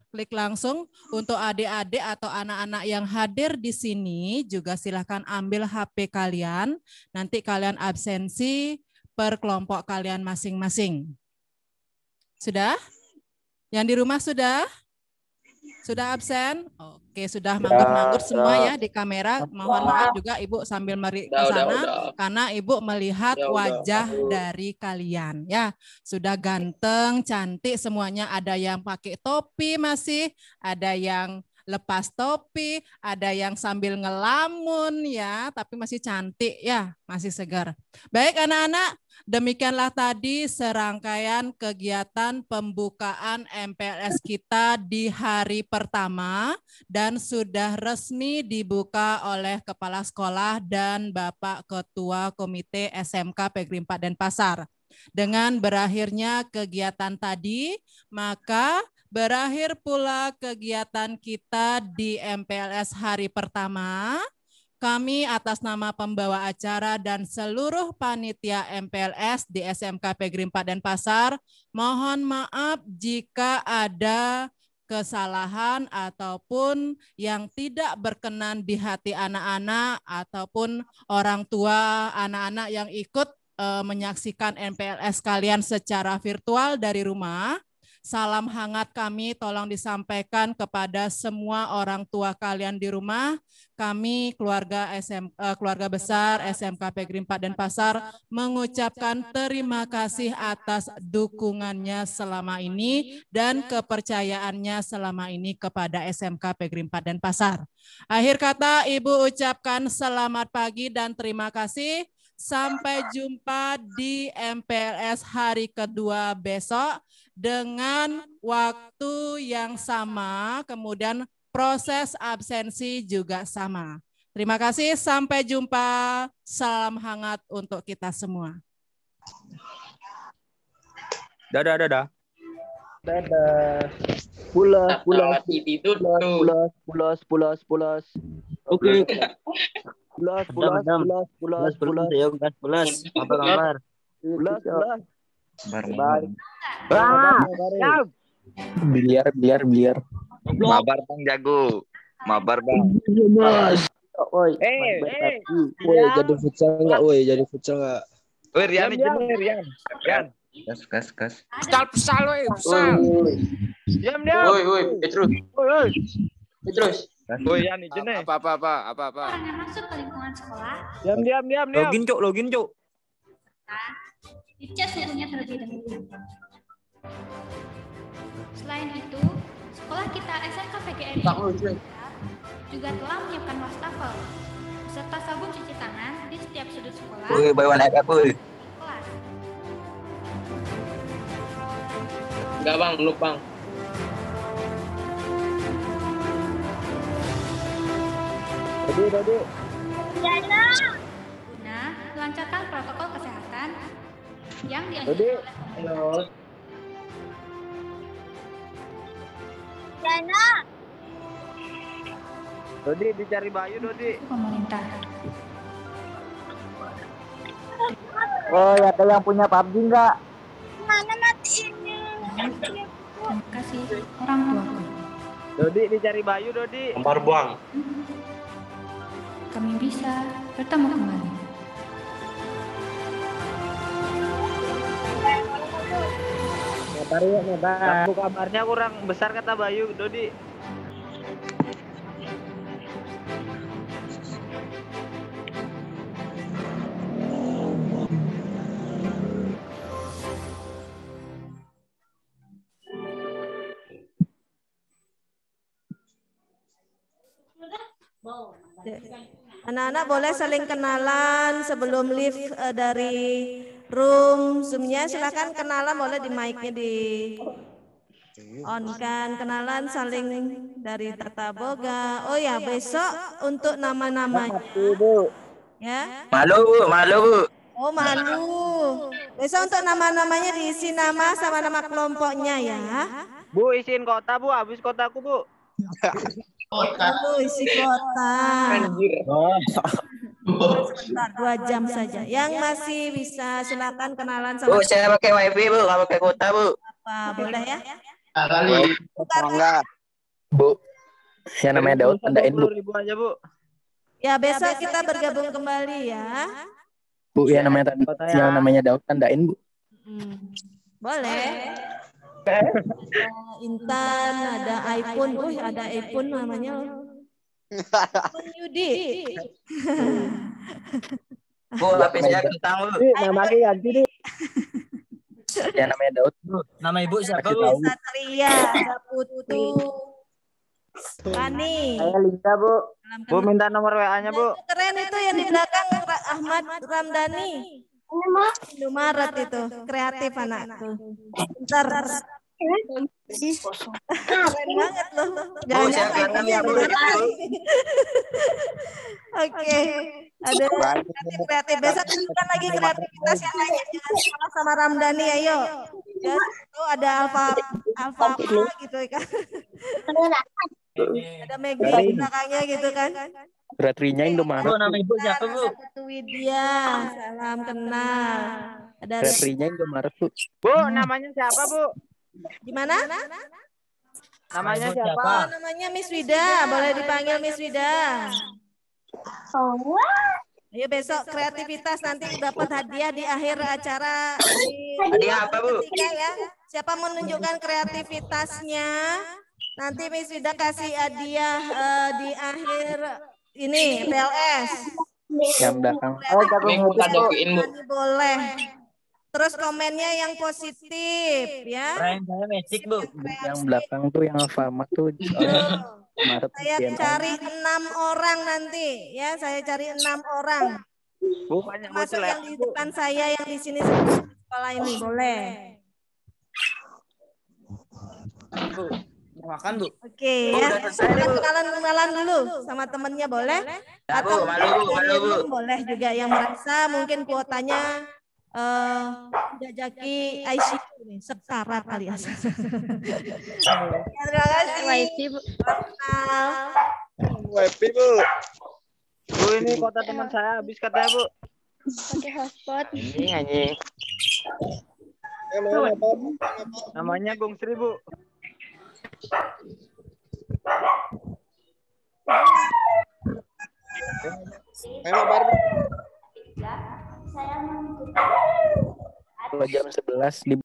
klik langsung. Untuk adik-adik atau anak-anak yang hadir di sini juga silahkan ambil HP kalian. Nanti kalian absensi per kelompok kalian masing-masing. Sudah? Yang di rumah sudah? Sudah absen? Oke, sudah manggut-manggut semua ya di kamera. Mohon maaf juga Ibu sambil ke sana karena Ibu melihat wajah dari kalian ya. Sudah ganteng, cantik semuanya. Ada yang pakai topi masih, ada yang lepas topi, ada yang sambil ngelamun ya, tapi masih cantik ya, masih segar. Baik anak-anak, demikianlah tadi serangkaian kegiatan pembukaan MPLS kita di hari pertama dan sudah resmi dibuka oleh Kepala Sekolah dan Bapak Ketua Komite SMK Pegri 4 Denpasar. Dengan berakhirnya kegiatan tadi, maka berakhir pula kegiatan kita di MPLS hari pertama. Kami atas nama pembawa acara dan seluruh panitia MPLS di SMK Pegri 4 Denpasar, mohon maaf jika ada kesalahan ataupun yang tidak berkenan di hati anak-anak ataupun orang tua anak-anak yang ikut menyaksikan MPLS kalian secara virtual dari rumah. Salam hangat kami tolong disampaikan kepada semua orang tua kalian di rumah. Kami keluarga besar SMK Pegri 4 Denpasar mengucapkan terima kasih atas dukungannya selama ini dan kepercayaannya selama ini kepada SMK Pegri 4 Denpasar. Akhir kata Ibu ucapkan selamat pagi dan terima kasih. Sampai jumpa di MPLS hari kedua besok dengan waktu yang sama, kemudian proses absensi juga sama. Terima kasih, sampai jumpa. Salam hangat untuk kita semua. Dadah, dadah. Dadah. Pulas. Oke. Pulas. Apa kabar? Pulas. Biliar. Mabar Bang Jago. Mabar Bang. Woi. Jadi futsal enggak? Woi, Rian. Gas. Pesal, woi, pesal. Diam. Woi, Petrus. Woi, Rian izin nih. Apa? Orang yang masuk ke lingkungan sekolah, Diam. Login, Cuk. dicek suhunya terlebih dahulu. Selain itu, sekolah kita SMK PGRI juga telah menyiapkan wastafel beserta sabun cuci tangan di setiap sudut sekolah. Buy one app apa? Kelas. Enggak bang, belum bang. Tadi. Jana. melancarkan protokol kesehatan yang dianjurkan oleh Jana. Dodi, dicari Bayu, Dodi. pemerintah. Oh, ada yang punya PUBG enggak? Mana matiin? Terima kasih orang tuaku. Dodi, dicari Bayu, Dodi. Lempar buang. Kami bisa bertemu kembali. Baru lampu kamarnya kurang besar kata Bayu, Dodi. Anak-anak boleh saling kenalan sebelum live dari room Zoom-nya. Silakan kenalan, boleh di mic-nya di on kan. Kenalan saling dari Tata Boga. Oh ya, besok untuk nama-namanya. Ya. Malu, Bu. Malu, Bu. Oh, malu. Besok untuk nama-namanya diisi nama sama nama kelompoknya ya. Bu, isiin kota, Bu. Habis kotaku, Bu. Oh, isi kota. Sebentar, 2 jam saja. Yang masih bisa silakan kenalan sama. Bu, saya pakai wifi, Bu. Nggak pakai kuota, Bu. Apa, boleh ya? Kali. Enggak. Bu, saya namanya Daud, tandain, Bu. 10.000 aja, Bu. Ya, besok kita bergabung kembali ya. Bu, yang namanya Daud, tandain, Bu. Boleh. Ada Intan, ada iPhone, ada iPhone namanya. Yudi. Bu, HP saya kentang, Bu. Namanya ganti nih. Yang namanya Daud, Bu. Nama Ibu siapa, Bu? Satria, ada Putu. Kani. Saya Linda, Bu. Bu, minta nomor WA-nya, Bu. Keren itu yang di belakang Ahmad Ramdhani. Indomaret itu, kreatif anakku. Bentar. Keren banget loh. Jangan Oke. Ada kreatif. Besok tunjukkan lagi kreativitas yang lainnya. Jangan salah sama Ramdhani, ayo. Ya, tuh ada alfa gitu kan. Ada Megi di belakangnya gitu kan. Kreatrinya Indomaret. Bu, nama Ibu siapa, Bu? Putu Widya, salam kenal. Ada Kreatrinya Indomaret, Bu. Bu, namanya siapa, Bu? Gimana? Namanya siapa? Namanya Miss Wida, boleh dipanggil Miss Wida. Ayo besok kreativitas nanti dapat hadiah di akhir acara. Hadiah apa, Bu? Ya. Siapa menunjukkan kreativitasnya? Nanti Miss Wida kasih hadiah di akhir ini PLS. Yang belakang. Boleh. Terus komennya yang positif ya. Saya magic, Bu. Yang belakang tuh yang Alfamart tuh. Saya cari 6 orang nanti ya. Saya cari 6 orang. Bu, banyak masuk yang di depan saya yang di sini sekolah ini boleh. Bu, makan, Bu. Oke ya. Kenalan dulu sama temennya boleh. Atau malu. Boleh juga yang merasa mungkin kuotanya jajaki ICU nih, sekarat kali ya. Terima kasih. Wifi, Bu. Wifi, Bu. Bu, ini kota teman saya habis katanya, Bu. Pakai hotspot. Ini anjing. Namanya Bung Sri, Bu. Memang baru. Jam 11 di